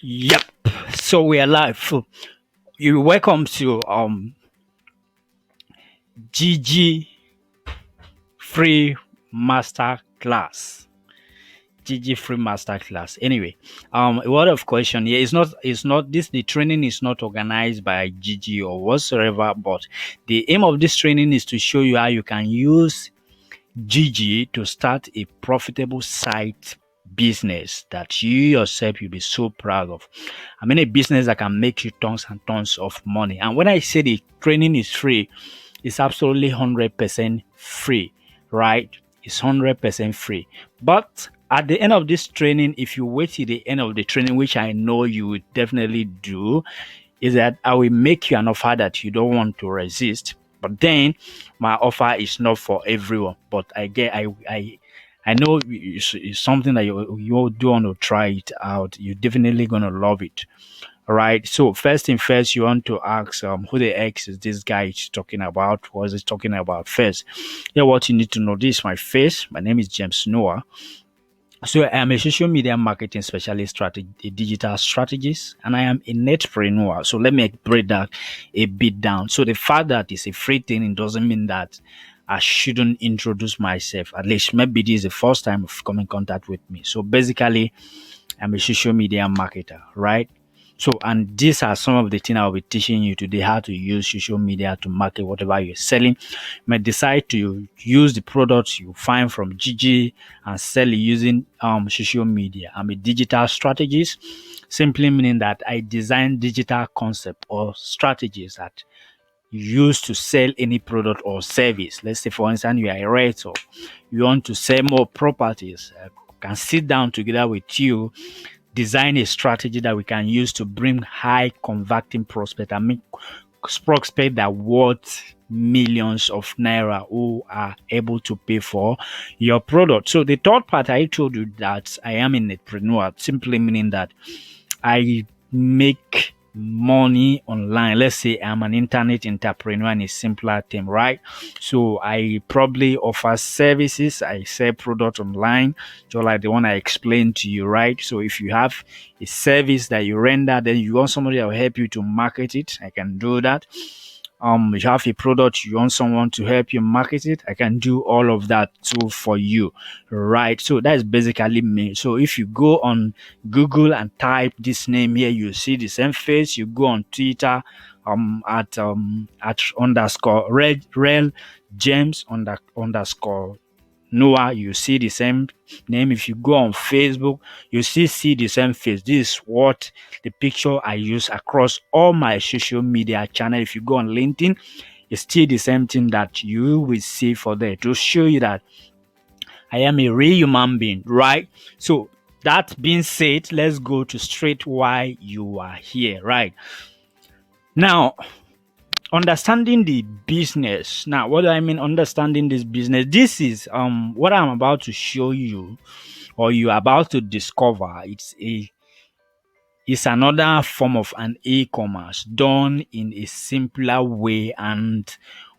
Yep. So we are live. You welcome to GG free master class. GG free master class. Anyway, a word of question here. It's not this the training is not organized by GG or whatsoever, but the aim of this training is to show you how you can use GG to start a profitable site business that you yourself you'll be so proud of. I mean a business that can make you tons and tons of money. And when I say the training is free, it's absolutely 100% free, right? It's 100% free. But at the end of this training, if you wait till the end of the training, which I know you will definitely do, is that I will make you an offer that you don't want to resist. But then my offer is not for everyone. But I know it's something that you do want to try it out. You're definitely gonna love it. All right. So first thing first, you want to ask who the X is this guy is talking about? What is he talking about first? Yeah, what you need to know. This is my face. My name is James Noah. So I am a social media marketing specialist, a digital strategist, and I am a netpreneur. So let me break that a bit down. So the fact that it's a free thing, it doesn't mean that I shouldn't introduce myself. At least maybe this is the first time of coming in contact with me. So basically, I'm a social media marketer, right? So, and these are some of the things I'll be teaching you today, how to use social media to market whatever you're selling. You may decide to use the products you find from GG and sell it using social media. I'm a digital strategist, simply meaning that I design digital concept or strategies that you use to sell any product or service. Let's say, for instance, you are a realtor, you want to sell more properties. I can sit down together with you, design a strategy that we can use to bring high converting prospect. I mean, prospect that worth millions of naira who are able to pay for your product. So the third part, I told you that I am an entrepreneur, simply meaning that I make money online. Let's say I'm an internet entrepreneur in a simpler term, right? So I probably offer services. I sell product online, just like the one I explained to you, right? So if you have a service that you render, then you want somebody that will help you to market it, I can do that. You have a product, you want someone to help you market it, I can do all of that too for you, right? So that's basically me. So if you go on Google and type this name here, you see the same face. You go on Twitter at underscore rel James underscore Noah, you see the same name. If you go on Facebook, you see the same face. This is what the picture I use across all my social media channel. If you go on LinkedIn, it's still the same thing that you will see for there to show you that I am a real human being, right? So that being said, let's go to straight why you are here, right? Now, understanding the business. Now, what do I mean understanding this business? This is what I'm about to show you or you're about to discover. It's another form of an e-commerce done in a simpler way, and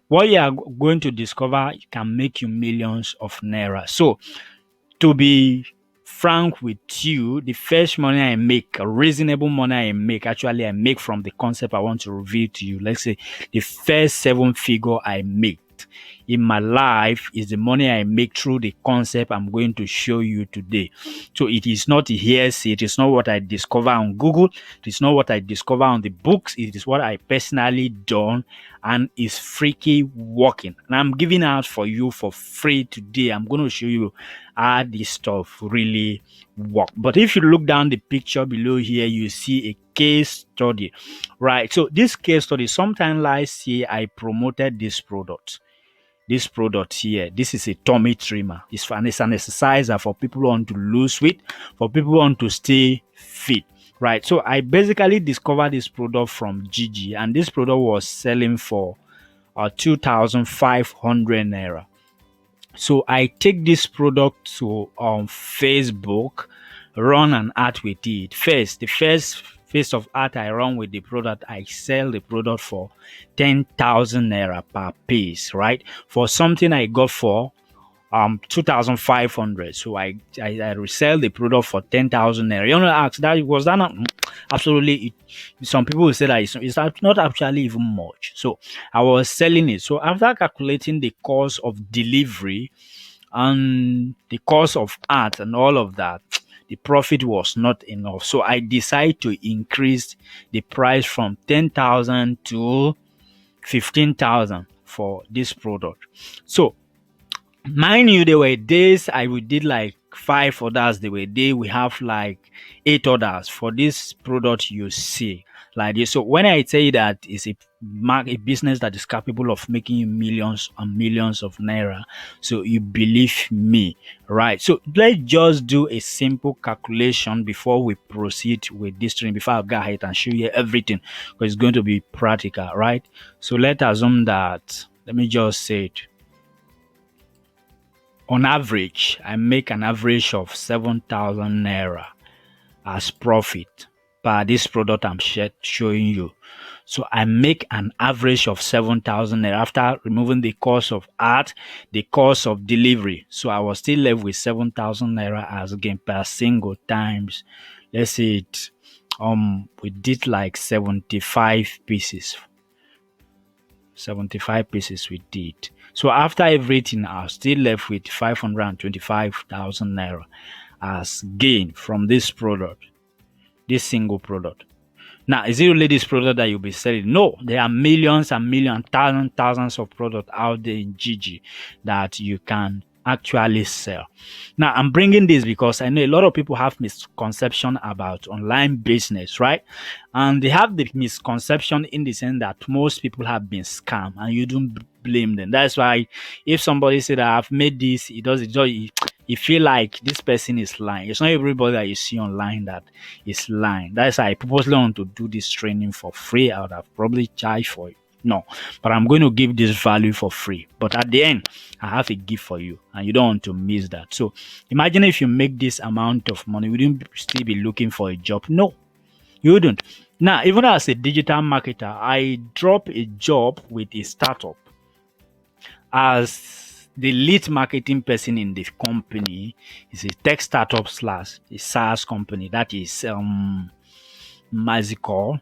what you are going to discover can make you millions of naira. So to be frank with you, the first money I make, a reasonable money I make, actually I make from the concept I want to reveal to you. Let's say the first seven figure I make in my life is the money I make through the concept I'm going to show you today. So it is not a hearsay. It is not what I discover on Google. It is not what I discover on the books. It is what I personally done and is freaky working. And I'm giving out for you for free today. I'm going to show you how this stuff really work. But if you look down the picture below here, you see a case study, right? So this case study, sometime last year, I promoted this product. This product here, this is a tummy trimmer. It's an exerciser for people who want to lose weight, for people who want to stay fit, right? So I basically discovered this product from GG, and this product was selling for 2,500 naira. So I take this product to Facebook, run an ad with it. The first phase of ad I run with the product, I sell the product for 10,000 naira per piece, right? For something I got for 2,500. So I resell the product for 10,000 naira. You want to ask that was that not absolutely? Some people will say that it's not actually even much. So I was selling it. So after calculating the cost of delivery and the cost of art and all of that, the profit was not enough. So I decided to increase the price from 10,000 to 15,000 for this product. So mind you, there were days I we did like 5 orders. There were days we have like 8 orders for this product you see like this. So when I say that it's a business that is capable of making you millions and millions of naira, so you believe me, right? So let's just do a simple calculation before we proceed with this training. Before I go ahead and show you everything, because it's going to be practical, right? So let's assume that. Let me just say it. On average, I make an average of 7,000 naira as profit per this product I'm showing you. So I make an average of 7,000 naira after removing the cost of art, the cost of delivery. So I was still left with 7,000 naira as again per single times. Let's say it. We did like 75 pieces. 75 pieces we did. So after everything, I was still left with 525,000 naira as gain from this product, this single product. Now, is it really this product that you'll be selling? No, there are millions and millions, thousands of products out there in GG that you can actually sell. Now, I'm bringing this because I know a lot of people have misconception about online business, right? And they have the misconception in the sense that most people have been scammed, and you don't blame them. That's why if somebody said that I've made this, you feel like this person is lying. It's not everybody that you see online that is lying. That's why I purposely want to do this training for free. I would have probably charged for it. No, but I'm going to give this value for free. But at the end, I have a gift for you, and you don't want to miss that. So imagine if you make this amount of money, would you still be looking for a job? No, you wouldn't. Now, even as a digital marketer, I drop a job with a startup as the lead marketing person in the company. Is a tech startup slash a SaaS company. That is Mazicore.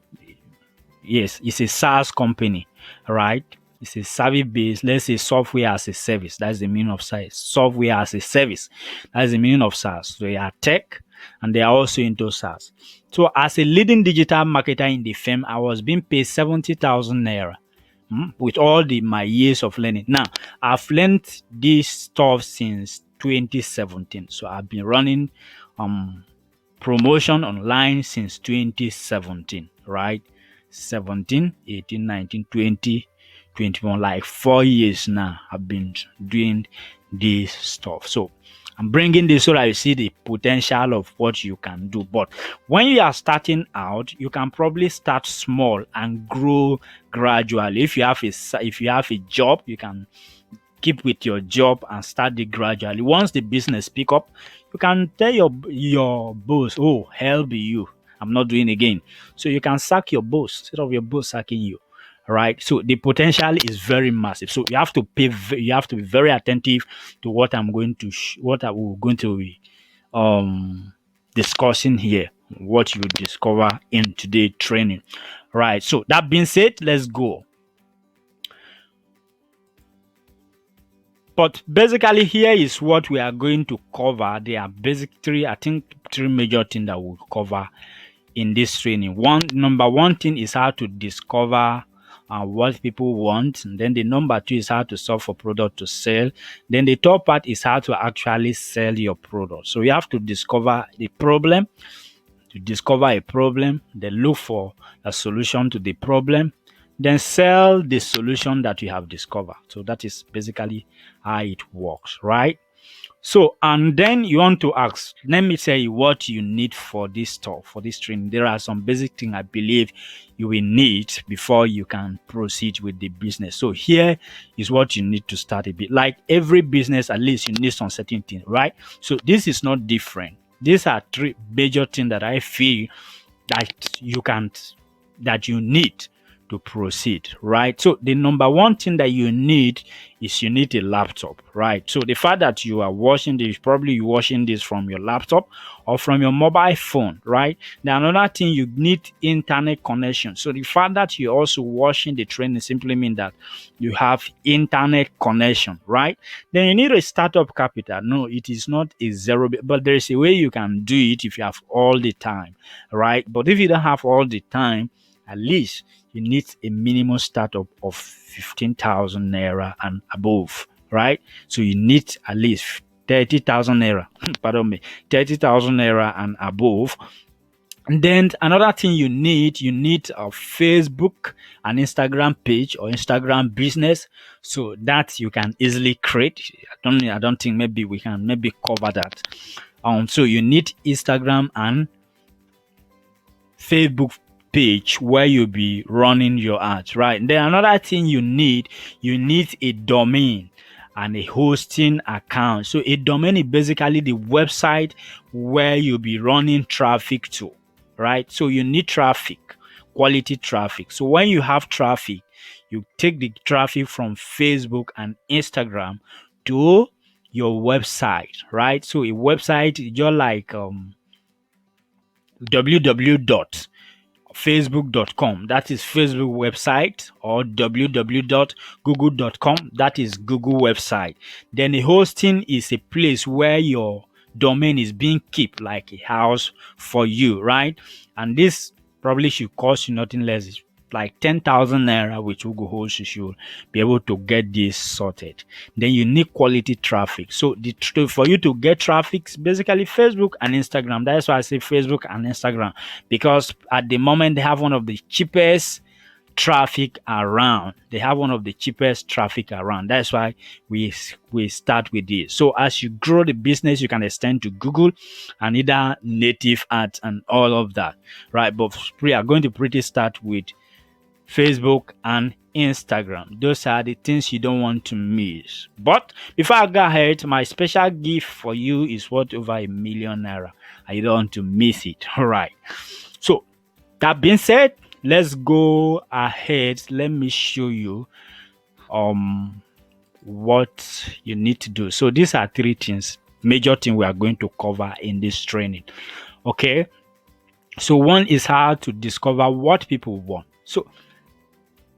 Yes, it's a SaaS company, right? It's a service based, let's say software as a service. That's the meaning of SaaS. Software as a service. That's the meaning of SaaS. They are tech and they are also into SaaS. So as a leading digital marketer in the firm, I was being paid 70,000 naira with all my years of learning. Now, I've learned this stuff since 2017. So I've been running promotion online since 2017, right? 17, 18, 19, 20, 21, like 4 years now I've been doing this stuff. So I'm bringing this so that you see the potential of what you can do. But when you are starting out, you can probably start small and grow gradually. If you have a job, you can keep with your job and start it gradually. Once the business pick up, you can tell your boss, "Oh, hell be you, I'm not doing again." So you can sack your boss instead of your boss sacking you. Right? So the potential is very massive. So you have to you have to be very attentive to what I'm going to what I will going to be discussing here, what you discover in today's training. Right. So that being said, let's go. But basically, here is what we are going to cover. There are basically, I think, three major things that we'll cover in this training. Number one thing is how to discover what people want. And then the number two is how to solve for product to sell. Then the third part is how to actually sell your product. So you have to discover the problem, to discover a problem, then look for a solution to the problem, then sell the solution that you have discovered. So that is basically how it works, right? So, and then you want to ask, let me tell you what you need for this stuff, for this training. There are some basic things I believe you will need before you can proceed with the business. So here is what you need to start a bit. Like every business, at least you need some certain things, right? So this is not different. These are three major things that I feel that you need to proceed, right? So the number one thing that you need is you need a laptop, right? So the fact that you are watching this, probably you watching this from your laptop or from your mobile phone, right? Then another thing, you need internet connection. So the fact that you're also watching the training simply mean that you have internet connection, right? Then you need a startup capital. No, it is not a zero, but there is a way you can do it if you have all the time, right? But if you don't have all the time, at least you need a minimum startup of 15,000 naira and above, right? So you need at least 30,000 naira, pardon me, 30,000 naira and above. And then another thing you need a Facebook and Instagram page or Instagram business, so that you can easily create. I don't think maybe we can maybe cover that. So you need Instagram and Facebook page where you'll be running your ads, right? Then another thing you need a domain and a hosting account. So a domain is basically the website where you'll be running traffic to, right? So you need traffic, quality traffic. So when you have traffic, you take the traffic from Facebook and Instagram to your website, right? So a website is just like www.facebook.com, that is Facebook website, or www.google.com, that is Google website. Then the hosting is a place where your domain is being kept, like a house for you, right? And this probably should cost you nothing less like 10,000 naira, which Google host you should be able to get this sorted. Then you need quality traffic. So for you to get traffic, basically Facebook and Instagram. That's why I say Facebook and Instagram, because at the moment they have one of the cheapest traffic around. They have one of the cheapest traffic around. That's why we start with this. So as you grow the business, you can extend to Google and either native ads and all of that, right? But we are going to pretty start with Facebook and Instagram. Those are the things you don't want to miss. But before I go ahead, my special gift for you is worth over ₦1,000,000 naira, and you don't want to miss it. All right. So that being said, let's go ahead. Let me show you what you need to do. So these are three things, major thing we are going to cover in this training. Okay. So one is how to discover what people want. So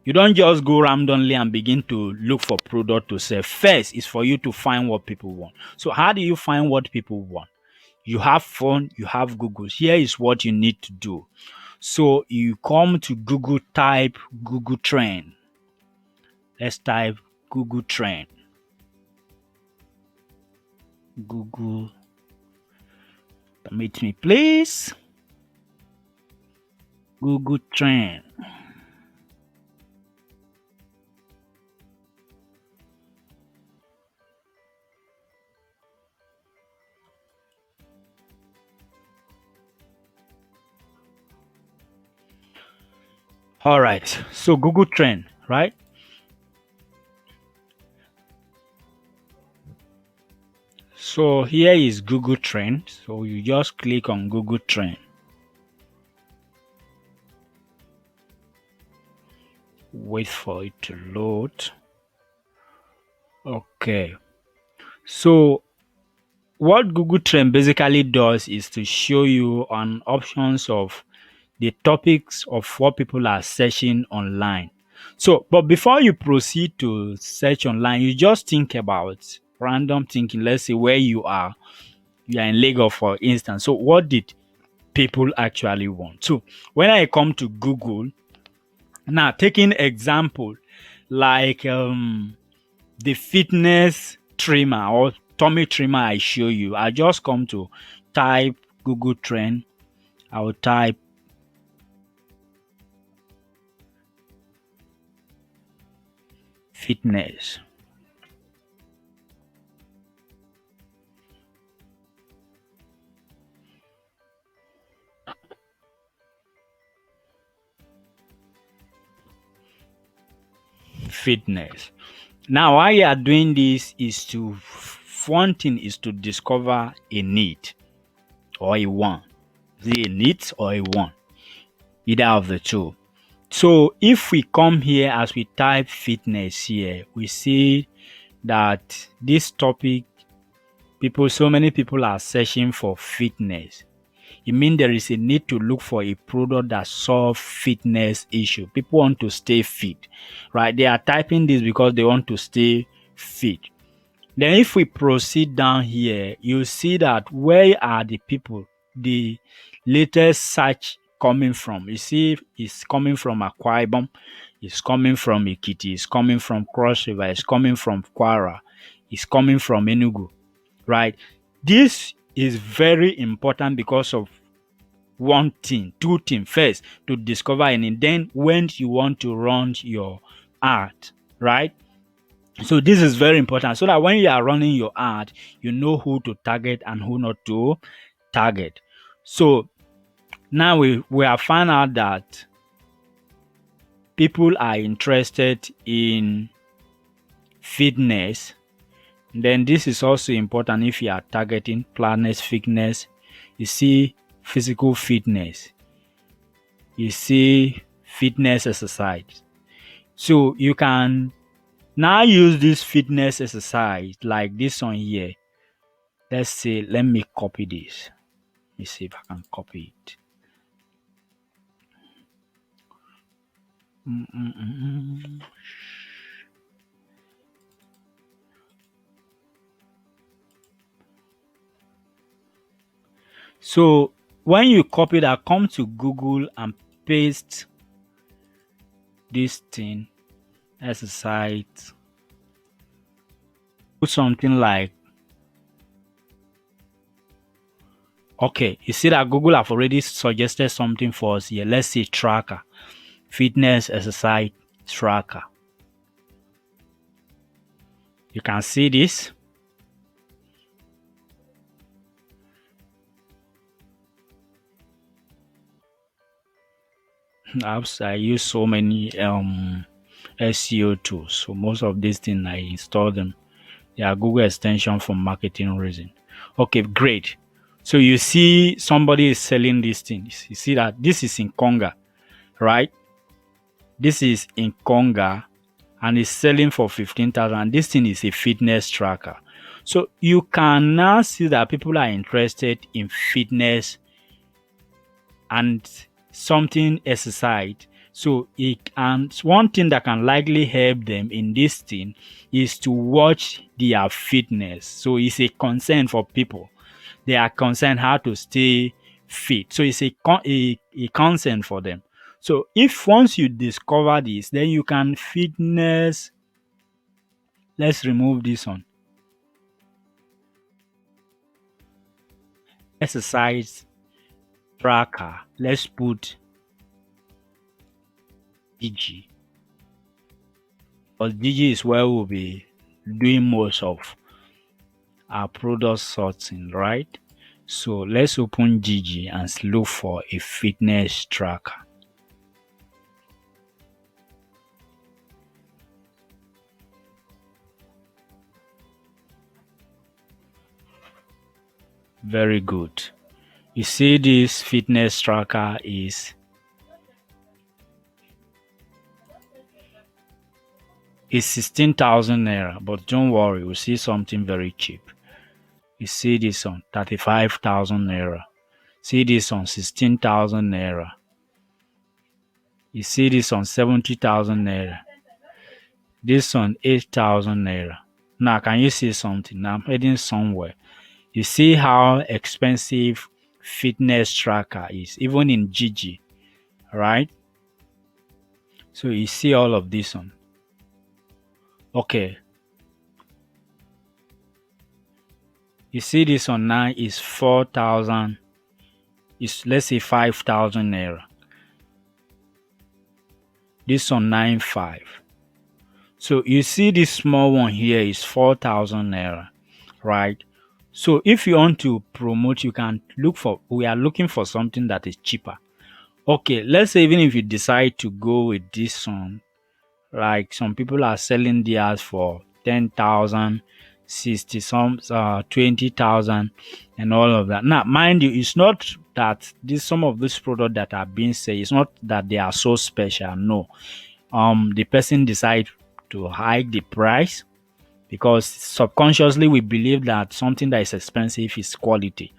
you don't just go randomly and begin to look for product to sell. First is for you to find what people want. So how do you find what people want? You have phone, you have Google. Here is what you need to do. So you come to Google, type Google Trend. Let's type Google Trend. Google, permit me please. Google Trend. All right, so Google Trend, right? So here is Google Trend. So you just click on Google Trend. Wait for it to load. Okay. So what Google Trend basically does is to show you on options of the topics of what people are searching online. So, but before you proceed to search online, you just think about random thinking. Let's say where you are in Lagos, for instance. So, what did people actually want? So, when I come to Google, now taking example like the fitness trimmer or tummy trimmer I show you, I just come to type Google Trend. I will type fitness. Fitness. Now, why you are doing this is to, one thing is to discover a need or a want. Is it a need or a want? Either of the two. So if we come here as we type fitness here, we see that this topic, so many people are searching for fitness. It means there is a need to look for a product that solves fitness issue. People want to stay fit, right? They are typing this because they want to stay fit. Then if we proceed down here, you see that where are the people, the latest search coming from? You see it's coming from Akwa Ibom, it's coming from Ekiti, it's coming from Cross River, it's coming from Kwara, it's coming from Enugu, right? This is very important because of one thing, two things. First, to discover, and then when you want to run your ad, right? So this is very important so that when you are running your ad, you know who to target and who not to target. So now we have found out that people are interested in fitness. Then this is also important if you are targeting planet fitness. You see physical fitness. You see fitness exercise. So you can now use this fitness exercise like this one here. Let's say, let me copy this. Let me see if I can copy it. So when you copy that, come to Google and paste this thing, exercise. Put something like, okay, you see that Google have already suggested something for us here. Let's say tracker, fitness exercise tracker. You can see this. I use so many SEO tools, so most of these things I install them. They are Google extension for marketing reason. Okay, great. So you see somebody is selling these things. You see that this is in Conga, right? This is in Conga and it's selling for 15,000. This thing is a fitness tracker. So you can now see that people are interested in fitness and something exercise. So and one thing that can likely help them in this thing is to watch their fitness. So it's a concern for people. They are concerned how to stay fit. So it's a concern for them. So if once you discover this, then you can fitness. Let's remove this one. Exercise tracker. Let's put DG. Because DG is where we'll be doing most of our product sorting, right? So let's open GG and look for a fitness tracker. Very good. You see this fitness tracker is is 16,000 naira, but don't worry, we'll see something very cheap. You see this on 35,000 naira. See this on 16,000 naira. You see this on 70,000 naira. This on 8,000 naira. Now, can you see something? Now I'm heading somewhere. You see how expensive fitness tracker is, even in GG, right? So you see all of this on. Okay. You see this on now is 4,000. Is let's say 5,000 naira. This on 9,500. So you see this small one here is 4,000 naira, right? So if you want to promote, you can look for, we are looking for something that is cheaper. Okay, let's say even if you decide to go with this one, like some people are selling theirs for 10,000, 60 some 20,000 and all of that. Now mind you, it's not that this some of these products that are being said, it's not that they are so special. No, the person decide to hike the price because subconsciously we believe that something that is expensive is quality,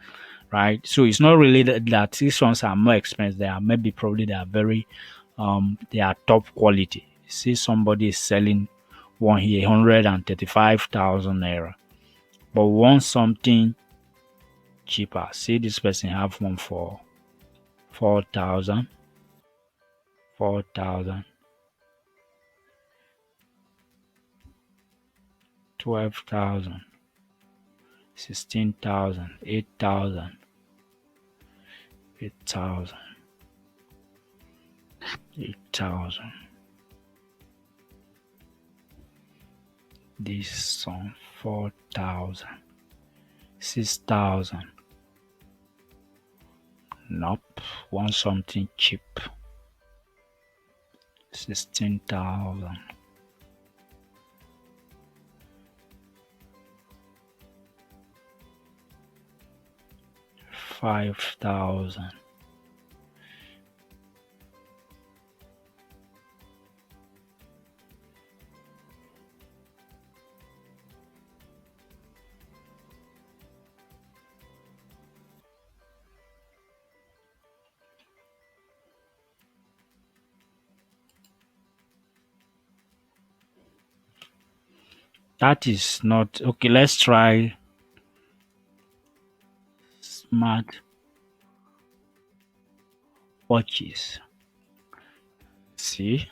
right? So it's not really that these ones are more expensive. They are maybe probably they are very they are top quality. See somebody is selling one here 135,000 naira, but want something cheaper. See this person have one for 4,000, 4,000, 12,000, 16,000, 8,000, 8,000, 8,000. This one 4,000, 6,000. Nope, want something cheap. 16,000. 5,000. That is not okay. Let's try smart watches. See,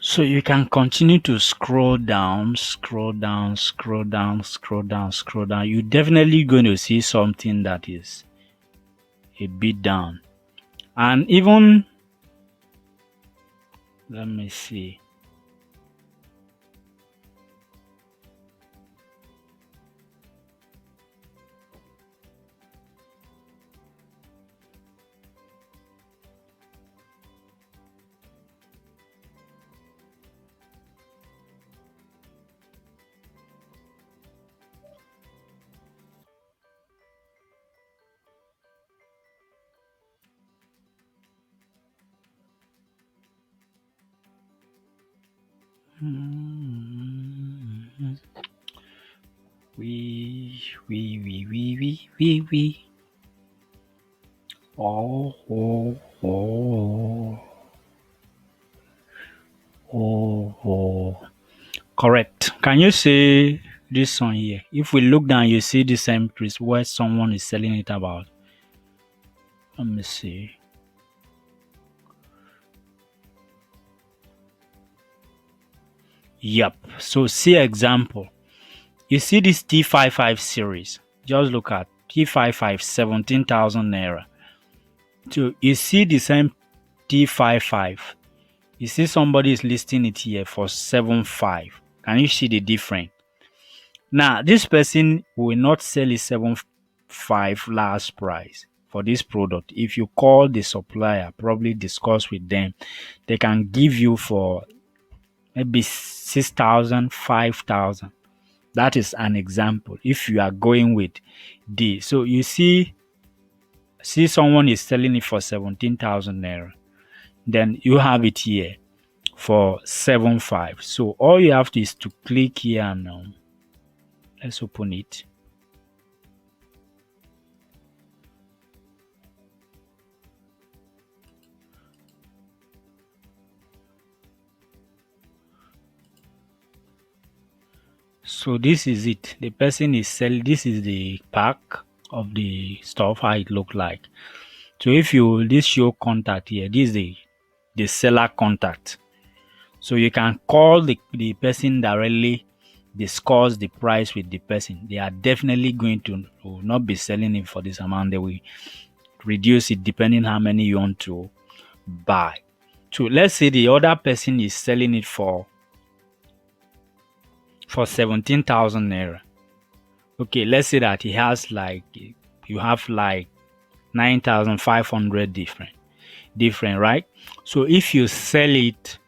so you can continue to scroll down, scroll down, scroll down, scroll down, scroll down. You're definitely going to see something that is a bit down. And even, let me see. Mm, we. Oh, oh, oh, oh, oh. Correct. Can you see this one here? If we look down, you see the same place where someone is selling it about. Let me see. Yep. So see example. You see this T55 series. Just look at T55 17,000 naira. So you see the same T55. You see somebody is listing it here for 7.5. Can you see the difference? Now this person will not sell it 7.5 last price for this product. If you call the supplier, probably discuss with them, they can give you for maybe 6,000, 5,000. That is an example. If you are going with D, so you see someone is selling it for 17,000 naira, then you have it here for 7.5. So all you have to is to click here and let's open it. So this is it. The person is selling. This is the pack of the stuff, how it look like. So if you this show contact here, this is the seller contact. So you can call the person directly, discuss the price with the person. They are definitely going to will not be selling it for this amount. They will reduce it depending how many you want to buy. So let's say the other person is selling it for 17,000 naira. Okay, let's say that he has like you have like 9,500 different, right? So if you sell it,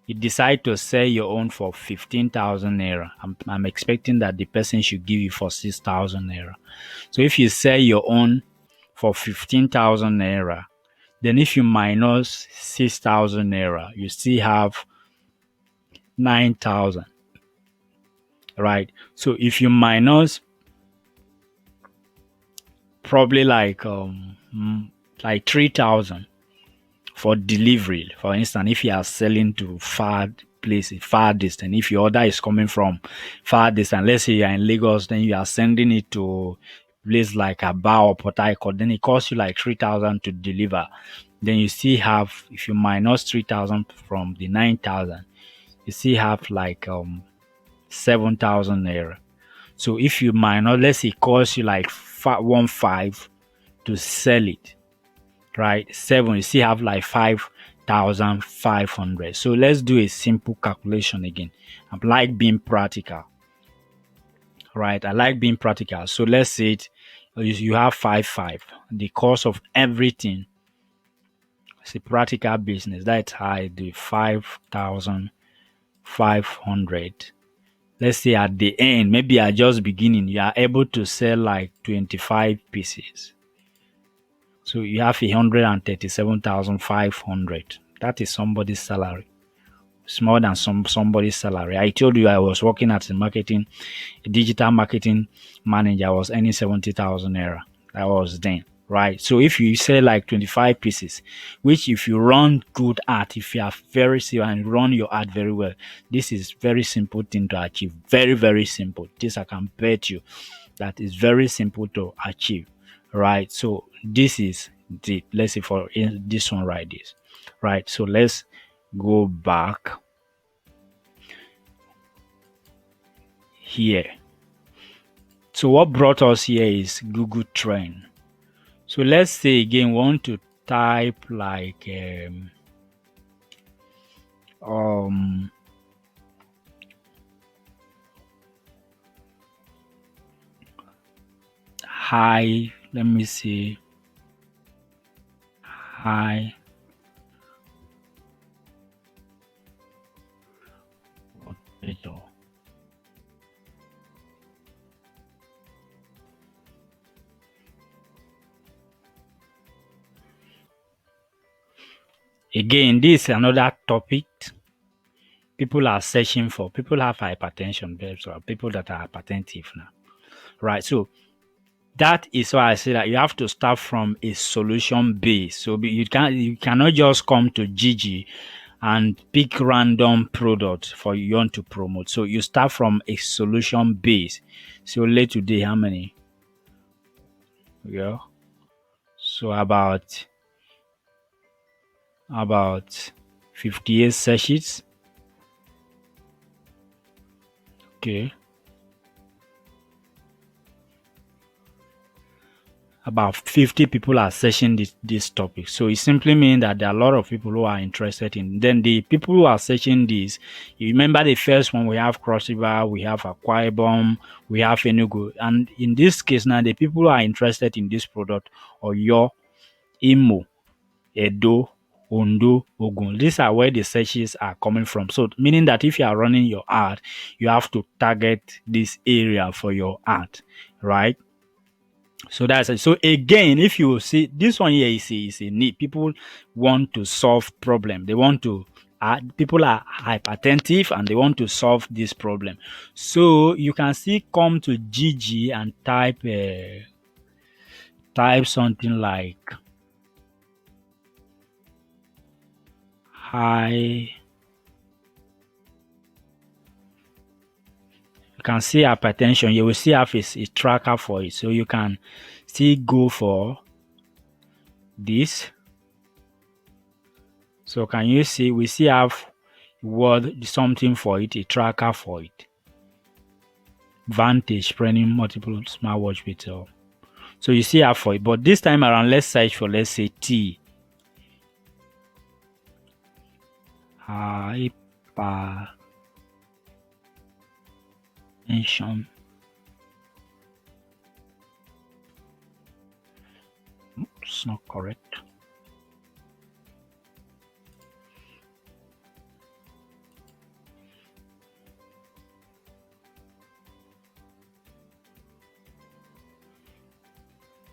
you decide to sell your own for 15,000 naira. I'm expecting that the person should give you for 6,000 naira. So if you sell your own for 15,000 naira, then if you minus 6,000 naira, you still have 9,000, right? So if you minus probably like 3,000 for delivery. For instance, if you are selling to far places, far distance, if your order is coming from far distance, let's say you are in Lagos, then you are sending it to place like Aba or Port Harcourt, then it costs you like 3,000 to deliver. Then you still have, if you minus 3,000 from the 9,000, you still have like 7,000 naira. So if you minus, let's say it costs you like 1.5 to sell it, right? 7, you still have like 5,500. So let's do a simple calculation again. I like being practical, right? I like being practical. So let's say you have 5. The cost of everything is a practical business. That's how I do 5,500. Let's say at the end, maybe at just beginning, you are able to sell like 25 pieces. So you have 137,500. That is somebody's salary. It's more than somebody's salary. I told you I was working as a digital marketing manager. I was earning 70,000 naira. That was then, right? So if you sell like 25 pieces, which if you run good art, if you are very serious and run your art very well, this is very simple thing to achieve. Very, very simple. This I can bet you that is very simple to achieve, right? So this is let's say for this one, right? This, right? So let's go back here. So what brought us here is Google Trend. So let's say again we want to type like high, let me see, high potato. Again, this is another topic people are searching for. People have hypertension, so people that are hypertensive now, right? So that is why I say that you have to start from a solution base. So you cannot just come to Gigi and pick random product for you want to promote. So you start from a solution base. So late today, how many? Yeah. So about 58 sessions. Okay. About 50 people are searching this topic. So it simply means that there are a lot of people who are interested in. Then the people who are searching this, you remember the first one, we have Cross River, we have Akwa Ibom, we have Enugu. And in this case now, the people who are interested in this product are your Imo, Edo, Ondo, Ogun. These are where the searches are coming from. So meaning that if you are running your ad, you have to target this area for your ad, right? So that's it. So again, if you see this one here is a need. People want to solve problem. They want to people are hypertensive and they want to solve this problem. So you can see come to GG and type something like high. You can see hypertension. You will see have a tracker for it. So you can still go for this. So can you see we still have word something for it, a tracker for it. Vantage printing multiple smartwatch with so you see how for it. But this time around, let's search for, let's say, T. Hypertension. It's not correct.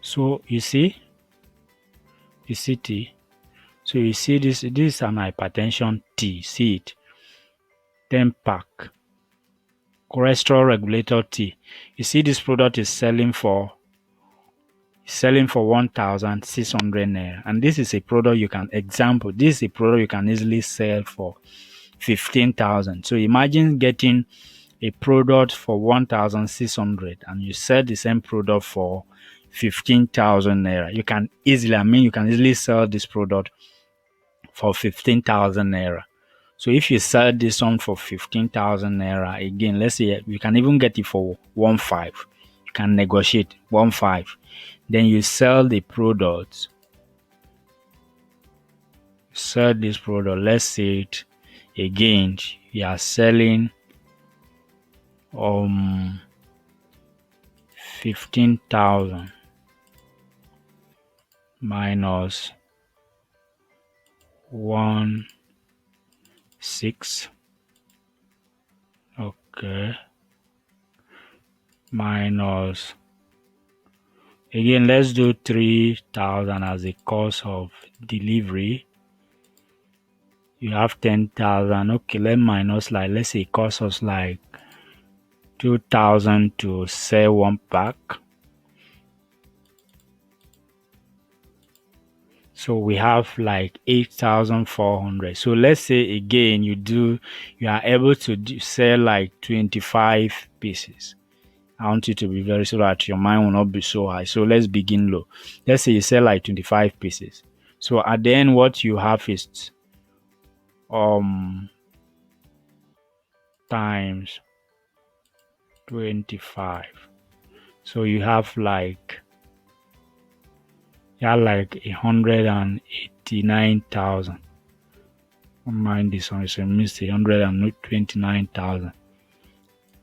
So you see T. So you see this is an hypertension T. See it. 10 pack. Cholesterol regulator T. You see this product is selling for 1,600 naira. And this is a product you can this is a product you can easily sell for 15,000. So imagine getting a product for 1,600 and you sell the same product for 15,000 naira. You can easily sell this product for 15,000 naira. So if you sell this one for 15,000 naira, again, let's say you can even get it for 1.5. You can negotiate 1.5. Then you sell the product. Sell this product. Let's say it again. You are selling 15,000 minus 1.6. Okay. Minus, again, let's do 3,000 as the cost of delivery. You have 10,000. Okay, let's say it costs us like 2,000 to sell one pack. So we have like 8,400. So let's say again you are able to sell like 25 pieces. I want you to be very so that your mind will not be so high. So let's begin low. Let's say you sell like 25 pieces. So at the end, what you have is times 25. So you have like 189,000. Don't mind this one, it's a mistake. 129,000.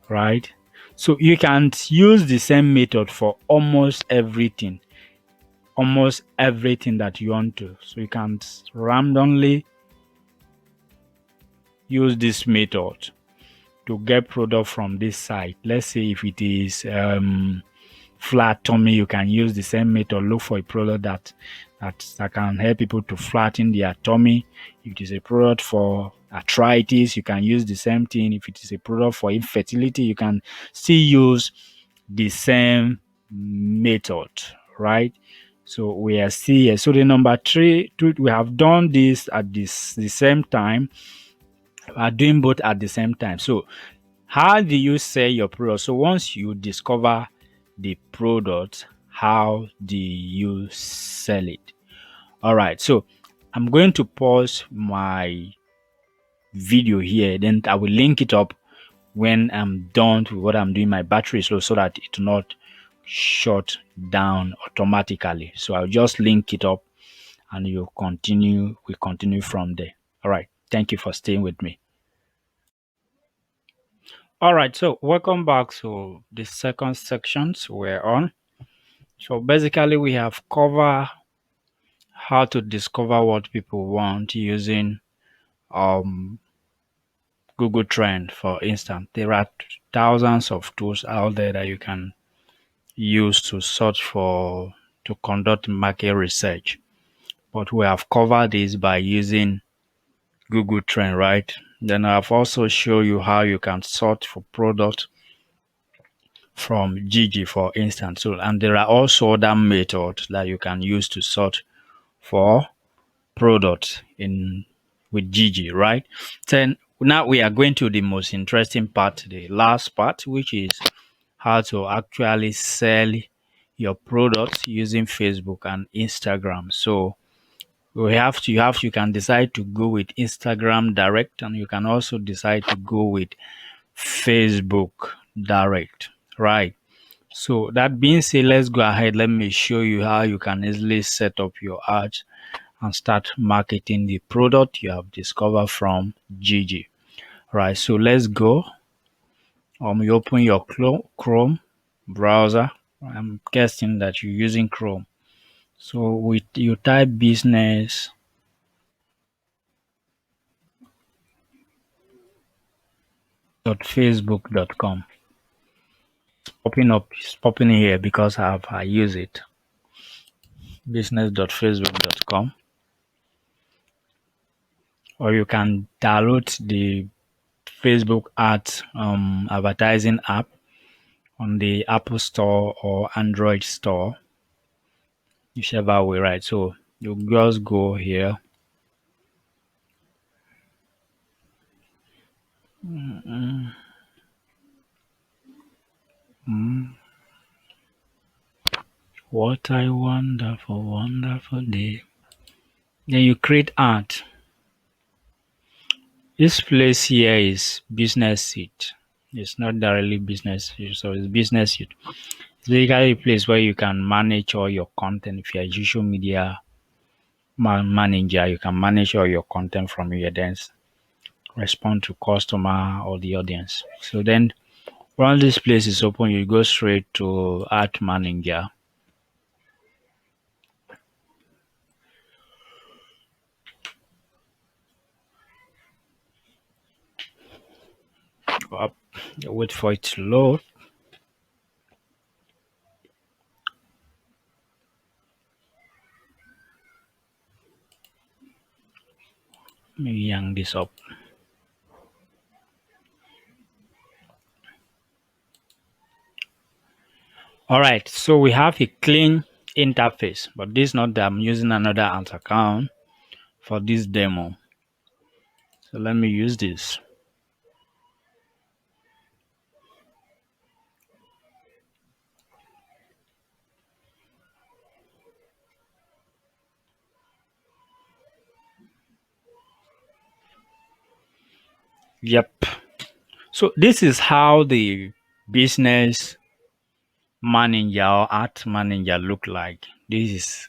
Right? So you can use the same method for almost everything that you want to. So you can randomly use this method to get product from this site. Let's say if it is flat tummy, you can use the same method. Look for a product that can help people to flatten their tummy. If it is a product for arthritis, you can use the same thing. If it is a product for infertility, you can still use the same method, right? So we are still here. So the number three, we have done this at the same time. We are doing both at the same time. So how do you sell your product? So once you discover the product, how do you sell it? All right, so I'm going to pause my video here, then I will link it up when I'm done with what I'm doing. My battery is low so that it will not shut down automatically. So I'll just link it up and we continue from there. All right, thank you for staying with me. All right, so welcome back to the second sections we're on. So basically, we have covered how to discover what people want using Google Trend, for instance. There are thousands of tools out there that you can use to conduct market research. But we have covered this by using Google Trend, right? Then I've also shown you how you can sort for products from Gigi, for instance. So, and there are also other methods that you can use to sort for products with Gigi, right? Then now we are going to the most interesting part, the last part, which is how to actually sell your products using Facebook and Instagram. So You can decide to go with Instagram direct, and you can also decide to go with Facebook direct, right? So that being said, let's go ahead. Let me show you how you can easily set up your ads and start marketing the product you have discovered from Gigi. Right. So let's go. You open your Chrome browser. I'm guessing that you're using Chrome. So with you type business.facebook.com. It's popping here because I use it. Business.facebook.com, or you can download the Facebook ads advertising app on the Apple Store or Android Store, whichever way, right? So you just go here. What a wonderful, wonderful day. Then you create art. This place here is business suite. It's not directly business suite, so it's business suite. It's basically a place where you can manage all your content. If you're a social media manager, you can manage all your content from here, then respond to customer or the audience. So then once this place is open, you go straight to art manager. Up, wait for it to load. Let me young this up. All right, so we have a clean interface, but this is not that I'm using another ant account for this demo. So let me use this. Yep. So this is how the business manager or art manager look like. This is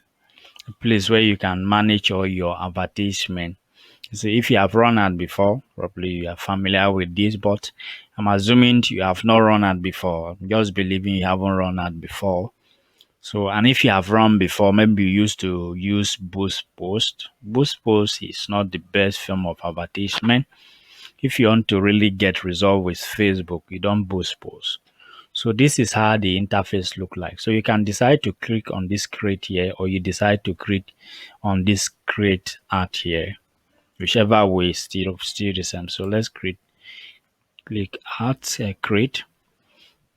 a place where you can manage all your advertisement. So if you have run ad before, probably you are familiar with this, but I'm assuming you have not run ad before. I'm just believing you haven't run ad before. So, and if you have run before, maybe you used to use Boost Post. Boost Post is not the best form of advertisement. If you want to really get result with Facebook, you don't Boost Post. So this is how the interface look like. So you can decide to click on this create here, or you decide to click on this create art here. Whichever way is still the same. So let's click art create.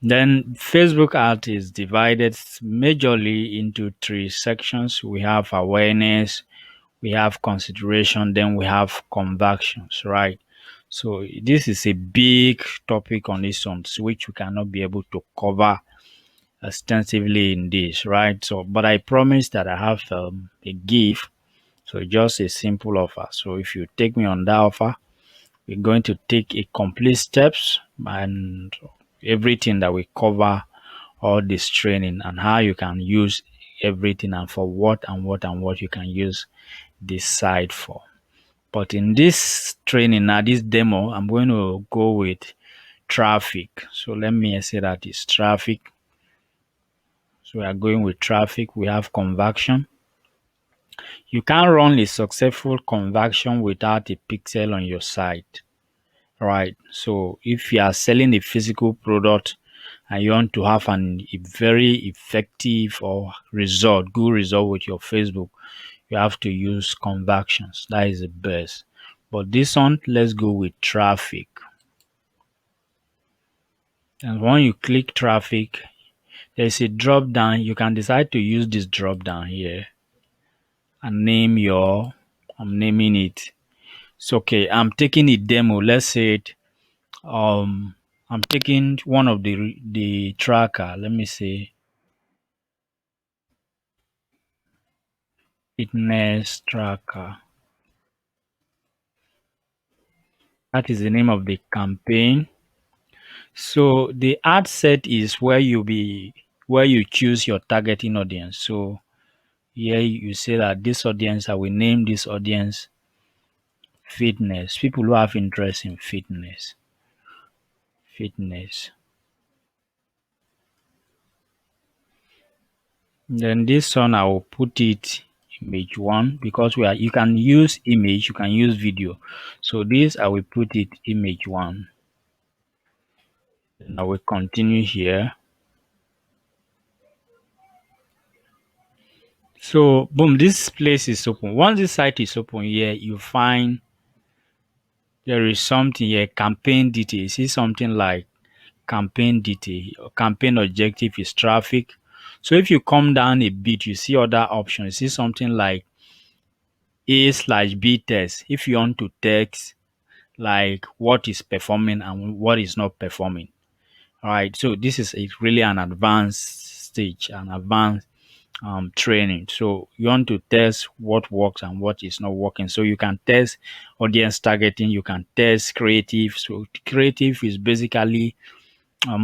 Then Facebook art is divided majorly into three sections. We have awareness, we have consideration, then we have conversions, right? So this is a big topic on this one, which we cannot be able to cover extensively in this, right? So, but I promise that I have a gift. So just a simple offer. So if you take me on that offer, we're going to take a complete steps and everything that we cover all this training and how you can use everything and for what and what and what you can use this site for. But in this training now, this demo, I'm going to go with traffic. So let me say that is traffic. So we are going with traffic. We have conversion. You can't run a successful conversion without a pixel on your site. Right. So if you are selling a physical product and you want to have a very effective or good result with your Facebook, you have to use conversions. That is the best. But this one, let's go with traffic. And when you click traffic, there's a drop down. You can decide to use this drop down here and I'm naming it. So okay, I'm taking a demo. Let's say it I'm taking one of the tracker. Let me see. Fitness tracker. That is the name of the campaign. So the ad set is where you choose your targeting audience. So here you say that this audience, I will name this audience fitness. People who have interest in fitness. Fitness. Then this one I will put it image one because we are you can use image, you can use video. So this I will put it image one. Then I will continue here. So boom, this place is open. Once this site is open here, you find there is something here, campaign details. See something like campaign detail. Your campaign objective is traffic. So if you come down a bit, you see other options. You see something like A/B test. If you want to text like what is performing and what is not performing. All right. So this is really an advanced stage, an advanced training. So you want to test what works and what is not working. So you can test audience targeting, you can test creative. So creative is basically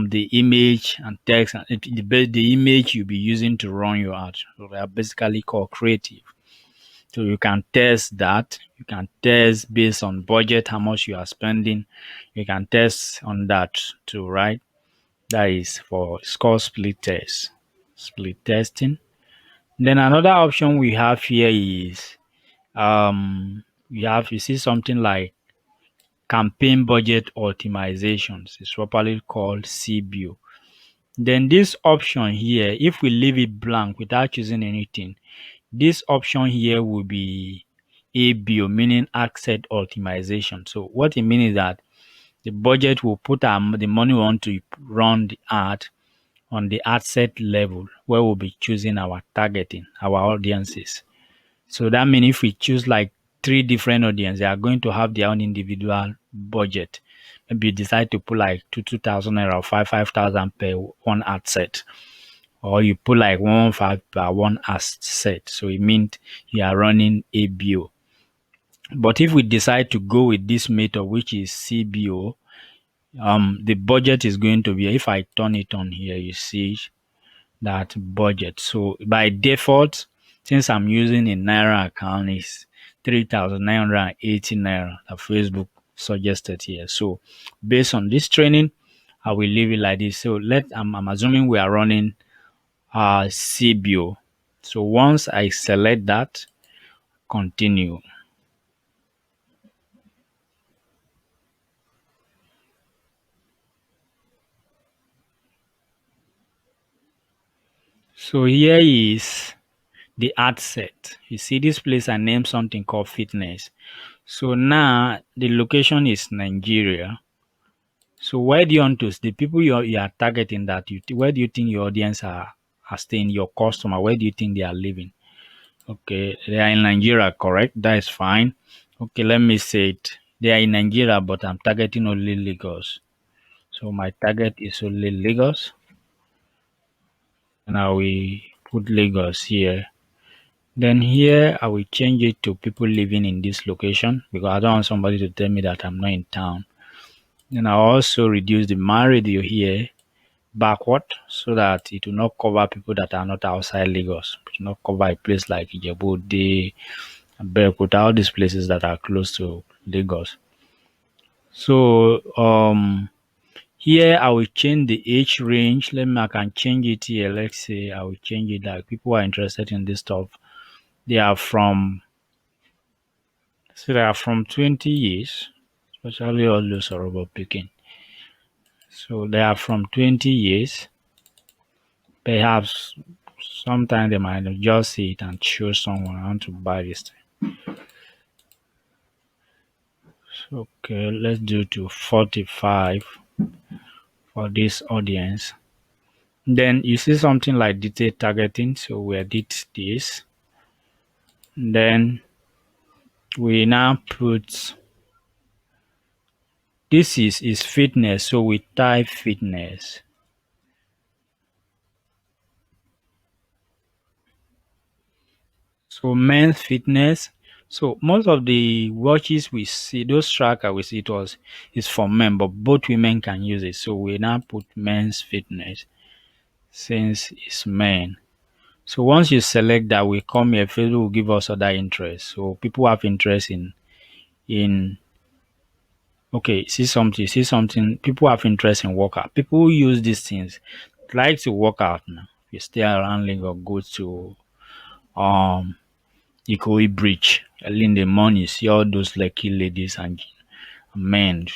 the image and text and the image you'll be using to run your ad. So they are basically called creative. So you can test that. You can test based on budget, how much you are spending. You can test on that too, right? That is for it's called split test. Split testing. Then another option we have here is you see something like campaign budget optimizations. It's properly called CBO. Then this option here, if we leave it blank without choosing anything, this option here will be ABO, meaning asset optimization. So what it means is that the budget will put the money we want to run the ad on the ad set level where we'll be choosing our targeting, our audiences. So that means if we choose like three different audiences, they are going to have their own individual budget. Maybe you decide to put like 2,000 naira or 5,000 per one ad set, or you put like 1,500 per one ad set. So it means you are running ABO. But if we decide to go with this method, which is CBO, the budget is going to be, if I turn it on here, you see that budget. So by default, since I'm using a Naira account, is 3,980 Naira that Facebook suggested here. So based on this training, I will leave it like this. So I'm assuming we are running CBO. So once I select that, continue. So here is the ad set. You see this place I named something called fitness. So now the location is Nigeria. So where do you want to the people you are targeting that where do you think your audience are staying, your customer, where do you think they are living? Okay, they are in Nigeria, correct? That is fine. Okay, let me say it. They are in Nigeria, but I'm targeting only Lagos. So my target is only Lagos, and I will put Lagos here. Then here I will change it to people living in this location because I don't want somebody to tell me that I'm not in town. Then I also reduce the man radio here backward so that it will not cover people that are not outside Lagos. It will not cover a place like Ijebu-Ode, Abeokuta, all these places that are close to Lagos. So here I will change the age range. I can change it here. Let's say I will change it like people who are interested in this stuff. They are from they are from 20 years, especially all those Yoruba picking. So they are from 20 years. Perhaps sometimes they might just see it and choose someone I want to buy this thing. So, okay, let's do to 45 for this audience. Then you see something like detailed targeting. So we edit this. Then we now put this is fitness. So we type fitness. So men's fitness. So most of the watches we see, those tracker we see, it was is for men, but both women can use it. So we now put men's fitness since it's men. So once you select that, we come here, Facebook will give us other interests. So people have interest in okay, see something. People have interest in workout. People who use these things like to work out now. You stay around Link or go to um Ikoyi Bridge early in the morning, you see all those lucky ladies and men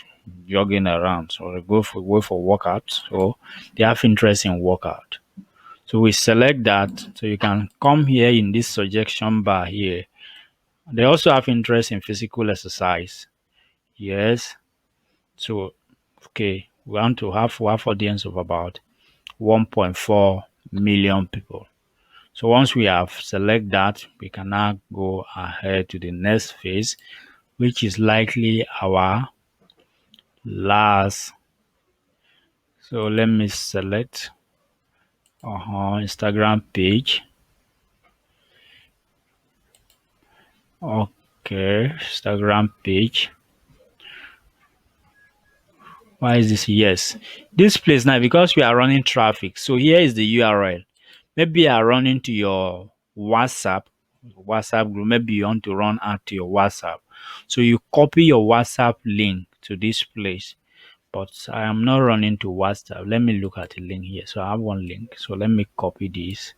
jogging around. So they go for workout. So they have interest in workout. So we select that. So you can come here in this suggestion bar here. They also have interest in physical exercise. Yes. So okay, we have audience of about 1.4 million people. So once we have select that, we can now go ahead to the next phase, which is likely our last. So let me select Instagram page. Okay, Instagram page. Why is this? Yes, this place now because we are running traffic. So here is the URL. Maybe you are running to your WhatsApp group. Maybe you want to run out to your WhatsApp. So you copy your WhatsApp link to this place. But I am not running to WhatsApp. Let me look at the link here. So I have one link. So let me copy this.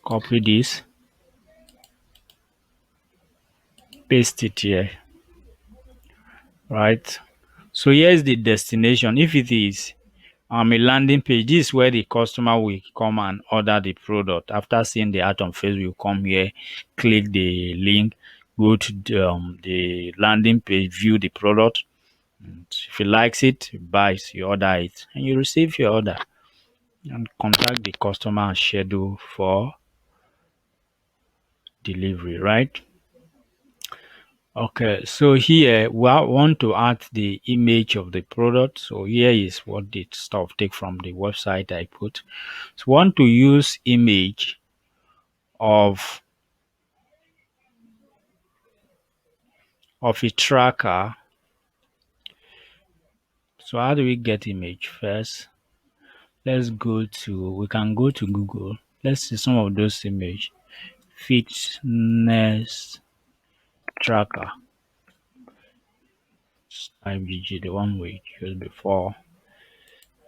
Copy this, paste it here. Right. So here is the destination. If it is a landing page, this is where the customer will come and order the product. After seeing the ad on Facebook, come here, click the link, go to the landing page, view the product. And if he likes it, he buys, you order it, and you receive your order. And contact the customer and schedule for delivery, right? Okay, so here we want to add the image of the product. So here is what the stuff take from the website I put. So we want to use image of a tracker. So how do we get image first? We can go to Google. Let's see some of those image. Fitness tracker. IBG, the one we used before.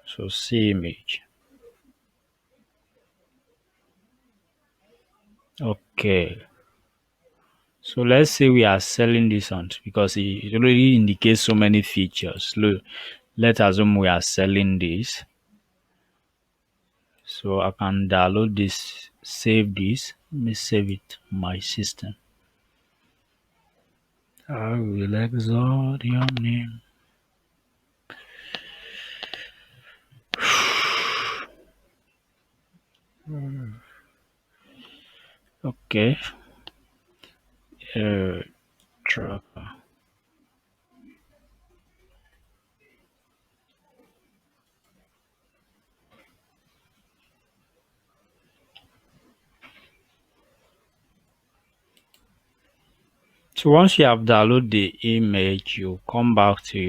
So see image. Okay. So let's say we are selling this on because it already indicates so many features. Look, let's assume we are selling this. So I can download this, save this. Let me save it on my system. I will exalt your name. Okay. Tracker. So once you have downloaded the image, you come back to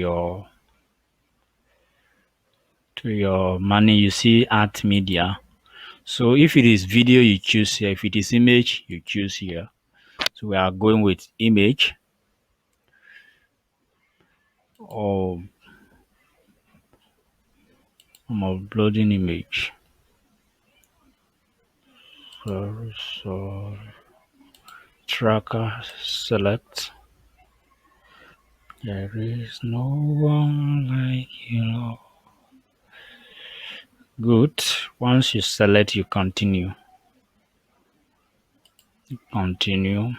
your money. You see art media. So if it is video, you choose here. If it is image, you choose here. So we are going with image. Oh, I'm uploading image. So tracker select. There is no one like you. Good. Once you select, you continue. Continue.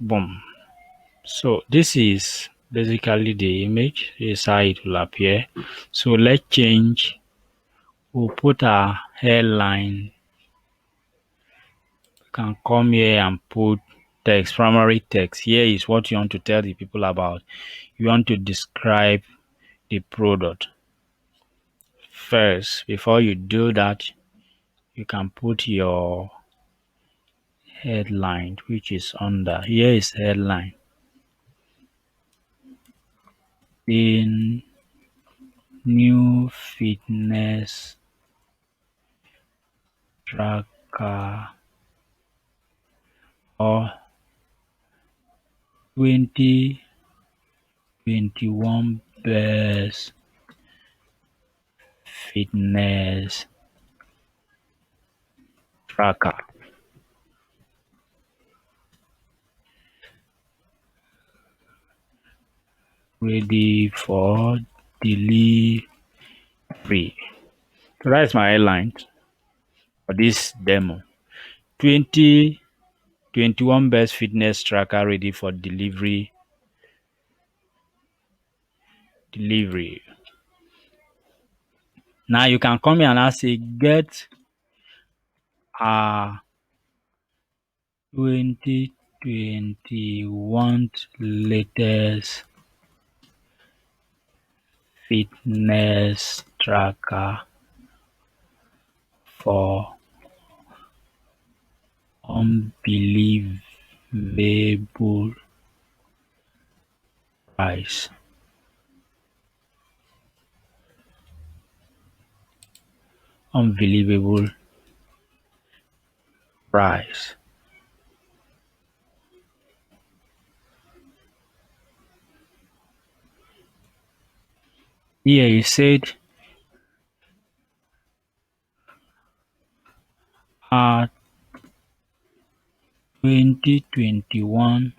Boom. So this is basically the image. This is how it will appear. So let's change. We'll put our hairline. We can come here and put text, primary text. Here is what you want to tell the people about. You want to describe the product. First, before you do that, you can put your headline, which is under. Here is headline. The new fitness tracker or 2021 best fitness tracker ready for delivery. So that's my headline for this demo. 2021 best fitness tracker ready for delivery. Now you can come here and ask say get a 2021 latest fitness tracker for unbelievable price. Unbelievable price. Here he said a 2021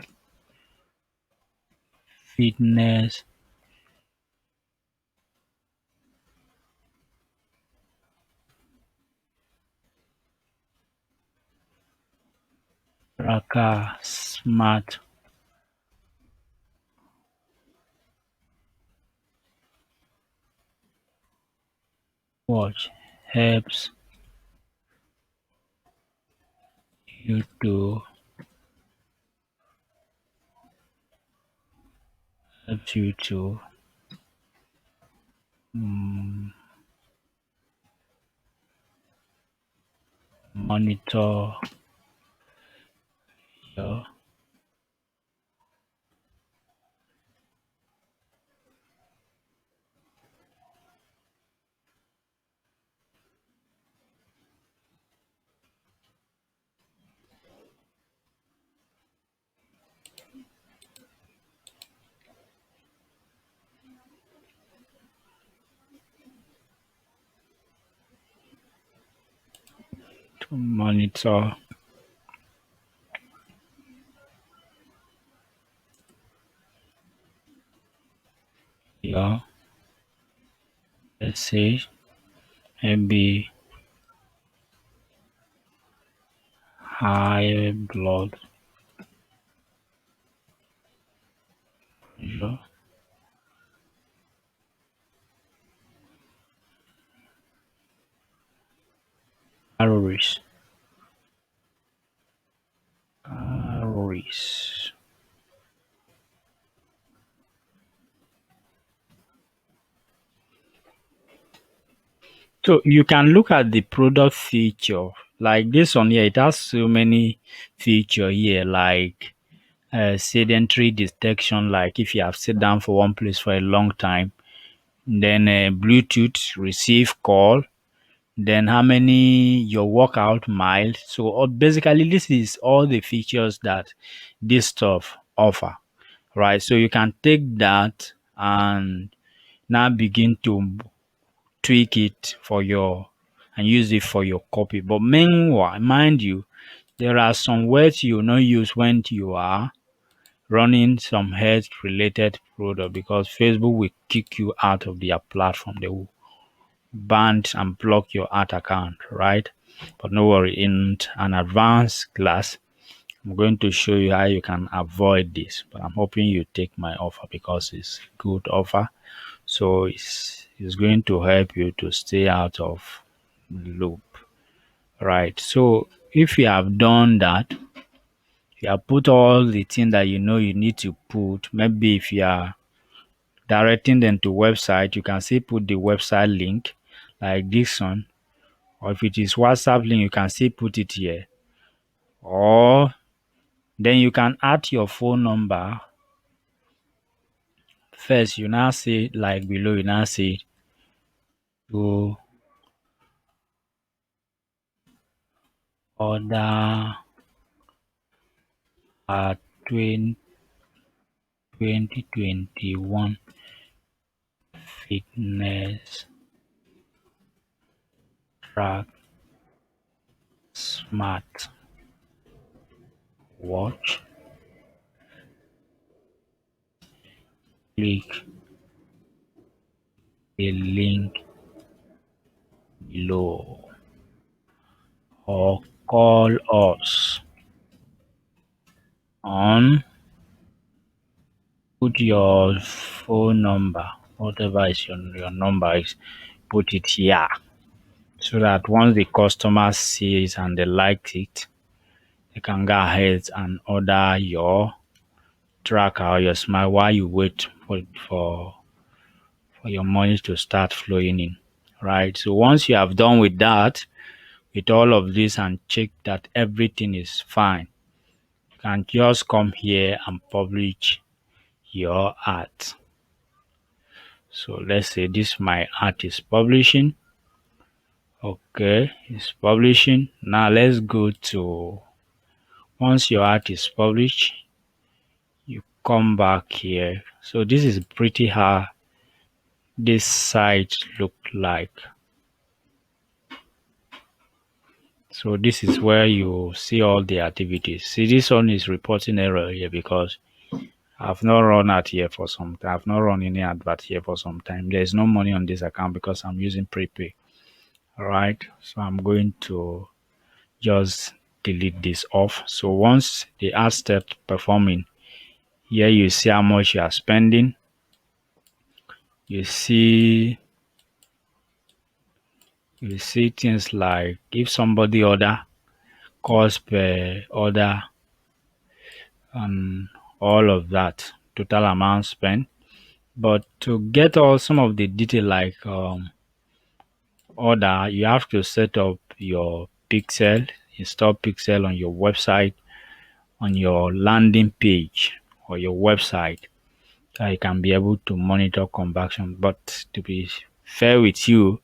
fitness tracker smart watch helps you to helps you to mm, monitor your to monitor your, let's say, maybe high blood pressure, calories, calories. So you can look at the product feature. Like this one here, it has so many feature here, like sedentary detection, like if you have sit down for one place for a long time, then Bluetooth receive call, then how many your workout miles. So basically, this is all the features that this stuff offer, right? So you can take that and now begin to tweak it for your and use it for your copy. But meanwhile, mind you, there are some words you will not use when you are running some health related product because Facebook will kick you out of their platform. They will ban and block your ad account, right? But no worry, in an advanced class, I'm going to show you how you can avoid this. But I'm hoping you take my offer because it's good offer. So it's going to help you to stay out of the loop, right? So if you have done that, you have put all the things that you know you need to put. Maybe if you are directing them to website. You can still put the website link like this one, or if it is WhatsApp link, you can still put it here. Or then you can add your phone number. First, you now see like below, you now see to order at 2021 fitness track smart watch. Click the link below or call us on, put your phone number, whatever is your number is, put it here so that once the customer sees and they like it, they can go ahead and order your tracker or your smart while you wait for for your money to start flowing in. Right. So once you have done with that, with all of this and check that everything is fine, you can just come here and publish your art. So let's say this my art is publishing. Okay, it's publishing. Now let's go to, once your art is published, you come back here. So this is pretty how this site look like. So this is where you see all the activities. See, this one is reporting error here because I've not run ad here for some time. I've not run any advert here for some time. There's no money on this account because I'm using prepay. All right. So I'm going to just delete this off. So once the ad starts performing, here you see how much you are spending. You see things like if somebody order, cost per order, and all of that, total amount spent. But to get all some of the detail like order, you have to set up your pixel, install pixel on your website, on your landing page or your website. I can be able to monitor conversion. But to be fair with you,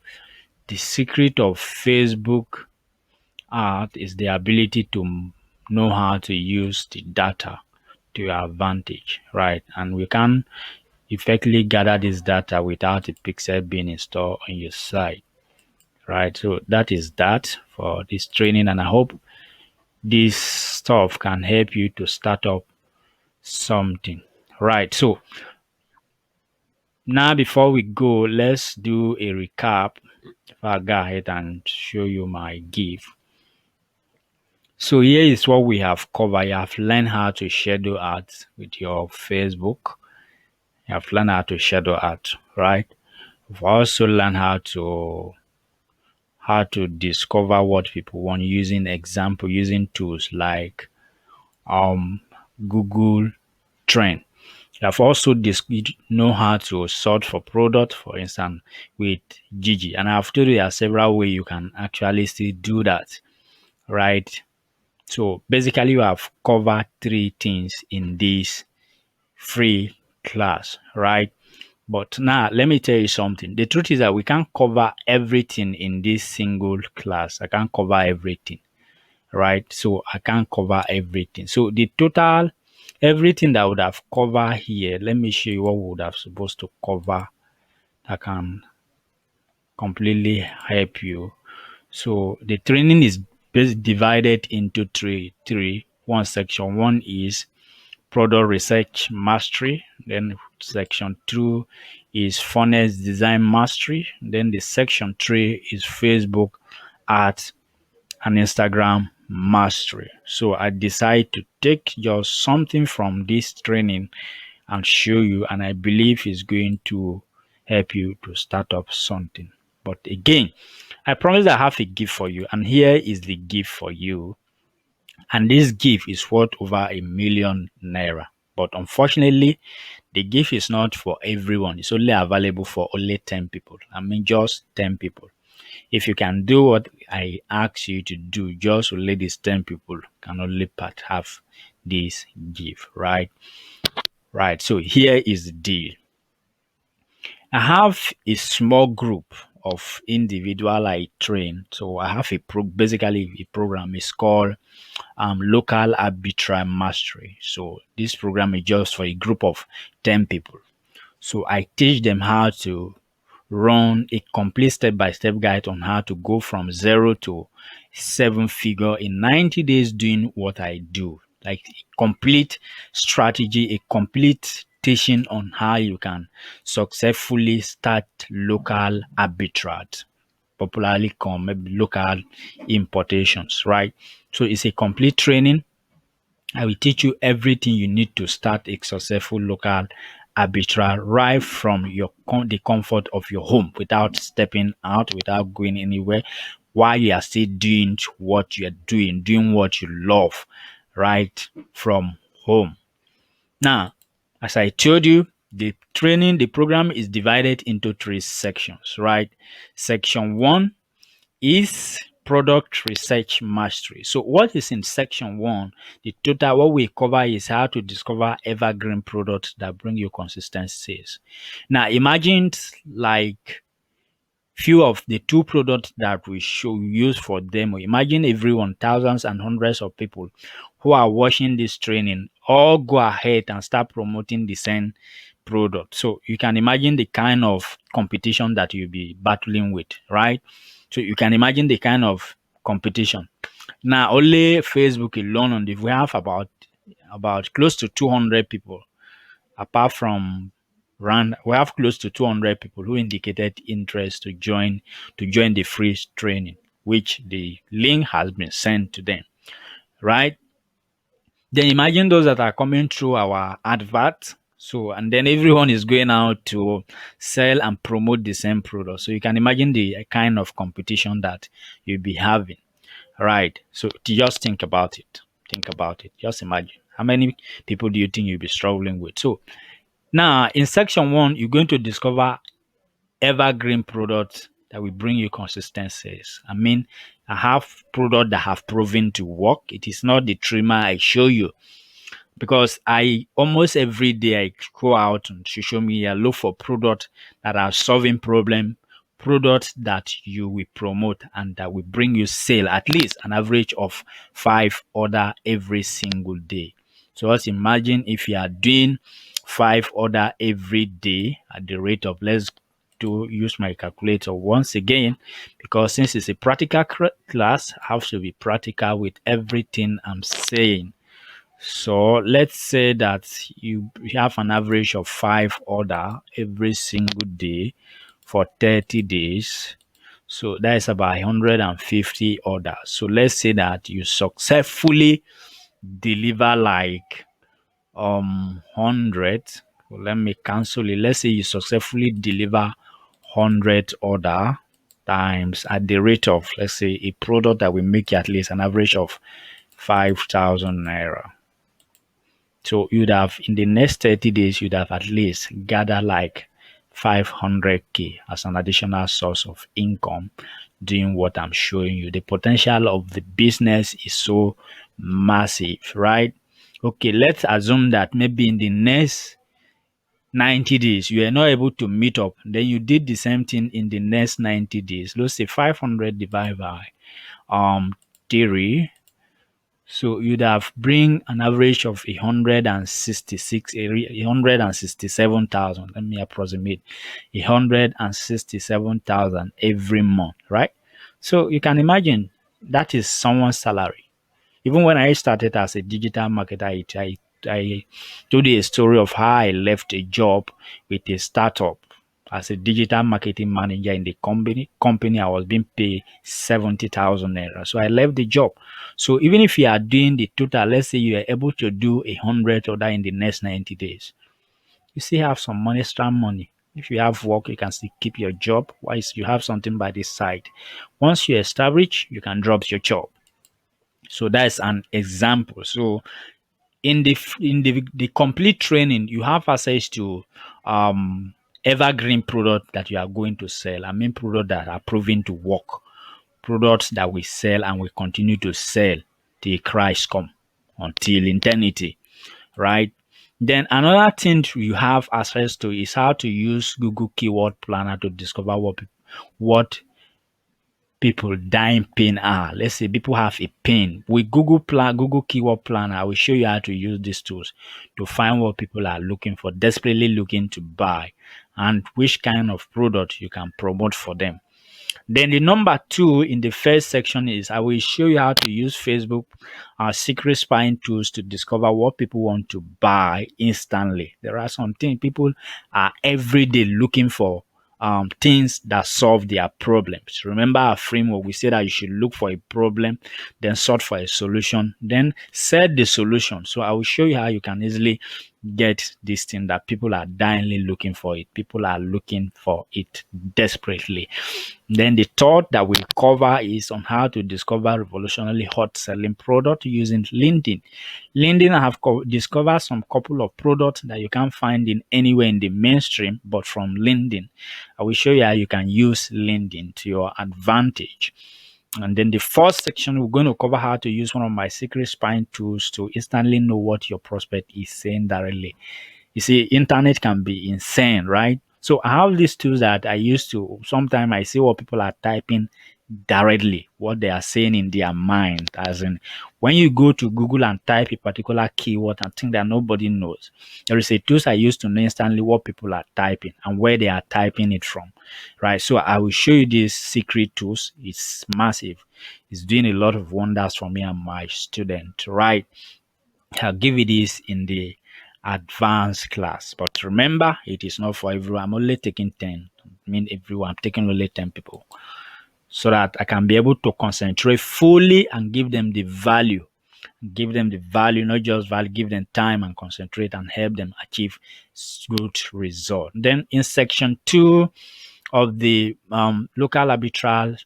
the secret of Facebook art is the ability to know how to use the data to your advantage, right? And we can effectively gather this data without a pixel being installed on your site, right? So that is that for this training, and I hope this stuff can help you to start up something, right? So now, before we go, let's do a recap. If I go ahead and show you my GIF. So here is what we have covered. You have learned how to schedule ads with your Facebook. You have learned how to schedule ads, right? You've also learned how to discover what people want using example, using tools like Google Trend. You have also know how to sort for product, for instance, with Gigi. And I've told you there are several ways you can actually still do that, right? So basically, you have covered three things in this free class, right? But now, let me tell you something. The truth is that we can't cover everything in this single class. I can't cover everything, right? So I can't cover everything. So the total, everything that I would have covered here, let me show you what we would have supposed to cover that can completely help you. So the training is divided into three. One section one is product research mastery. Then section two is funnel design mastery. Then the section three is Facebook art and Instagram mastery. So I decided to take just something from this training and show you, and I believe it's going to help you to start up something. But again, I promise I have a gift for you, and here is the gift for you. And this gift is worth over 1 million naira. But unfortunately, The gift is not for everyone. It's only available for only 10 people. I mean, just 10 people. If you can do what I ask you to do, just only these 10 people can only part have this gift, right? Right. So here is the deal. I have a small group of individual I train. So I have basically a program. It's called local arbitrary mastery. So this program is just for a group of 10 people. So I teach them how to run a complete step-by-step guide on how to go from zero to seven figure in 90 days doing what I do. Like a complete strategy, a complete teaching on how you can successfully start local arbitrage, popularly called maybe local importations, right? So it's a complete training. I will teach you everything you need to start a successful local arbitrage right from the comfort of your home without stepping out, without going anywhere, while you are still doing what you are doing what you love right from home. Now, as I told you, the program is divided into three sections, right? Section one is product research mastery. So what is in section one? The total what we cover is how to discover evergreen products that bring you consistent sales. Now imagine like few of the two products that we show use for demo. Imagine everyone, thousands and hundreds of people who are watching this training all go ahead and start promoting the same product. So you can imagine the kind of competition that you'll be battling with, right? So you can imagine the kind of competition. Now only Facebook alone on the we have about close to 200 people apart from rand we have close to 200 people who indicated interest to join the free training which the link has been sent to them, right? Then imagine those that are coming through our advert. So and then everyone is going out to sell and promote the same product. So you can imagine the kind of competition that you'll be having, right? So just think about it. Think about it. Just imagine how many people do you think you'll be struggling with. So now, in section one, you're going to discover evergreen products that will bring you consistent sales. I mean, I have products that have proven to work. It is not the trimmer I show you because I almost every day I go out on social media, look for products that are solving problem, products that you will promote and that will bring you sale at least an average of 5 order every single day. So just imagine if you are doing 5 order every day at the rate of let's to use my calculator once again because since it's a practical class, I have to be practical with everything I'm saying. So let's say that you have an average of 5 order every single day for 30 days. So that is about 150 orders. So let's say that you successfully deliver like 100. Well, let me cancel it. Let's say you successfully deliver 100 order times at the rate of let's say a product that will make you at least an average of 5,000 naira. So you'd have in the next 30 days, you'd have at least gather like 500K as an additional source of income doing what I'm showing you. The potential of the business is so massive, right? Okay, let's assume that maybe in the next 90 days you are not able to meet up. Then you did the same thing in the next 90 days. Let's say 500 divided by 3. So you'd have bring an average of 167,000. Let me approximate 167,000 every month, right? So you can imagine that is someone's salary. Even when I started as a digital marketer, I told you a story of how I left a job with a startup as a digital marketing manager in the company I was being paid 70,000 naira. So I left the job. So even if you are doing the total, let's say you are able to do 100 order in the next 90 days, you still have some money, extra money. If you have work, you can still keep your job. Whilst you have something by the side. Once you establish, you can drop your job. So that's an example. So In the complete training, you have access to um evergreen product that you are going to sell. I mean, product that are proven to work, products that we sell and we continue to sell till Christ come, until eternity, right? Then another thing you have access to is how to use Google Keyword Planner to discover what people dying pain are. Let's say people have a pain. With Google Keyword Planner, I will show you how to use these tools to find what people are looking for, desperately looking to buy, and which kind of product you can promote for them. Then the number two in the first section is I will show you how to use Facebook secret spying tools to discover what people want to buy instantly. There are some things people are every day looking for, things that solve their problems. Remember our framework, we said that you should look for a problem, then sort for a solution, then set the solution. So I will show you how you can easily get this thing that people are dyingly looking for it. People are looking for it desperately. Then the third that we'll cover is on how to discover revolutionarily hot selling product using LinkedIn. LinkedIn, I have discovered some couple of products that you can't find in anywhere in the mainstream, but from LinkedIn. I will show you how you can use LinkedIn to your advantage. And then the fourth section, we're going to cover how to use one of my secret spying tools to instantly know what your prospect is saying directly. You see, internet can be insane, right? So I have these tools that I used to, sometimes I see what people are typing directly, what they are saying in their mind. As in, when you go to Google and type a particular keyword and think that nobody knows, there is a tools I use to know instantly what people are typing and where they are typing it from, right? So I will show you these secret tools. It's massive. It's doing a lot of wonders for me and my student, right? I'll give you this in the advanced class. But remember, it is not for everyone. I'm only taking 10. I mean everyone. I'm taking only 10 people. So that I can be able to concentrate fully and give them the value. Give them the value, not just value, give them time and concentrate and help them achieve good result. Then in section 2 of the local arbitrage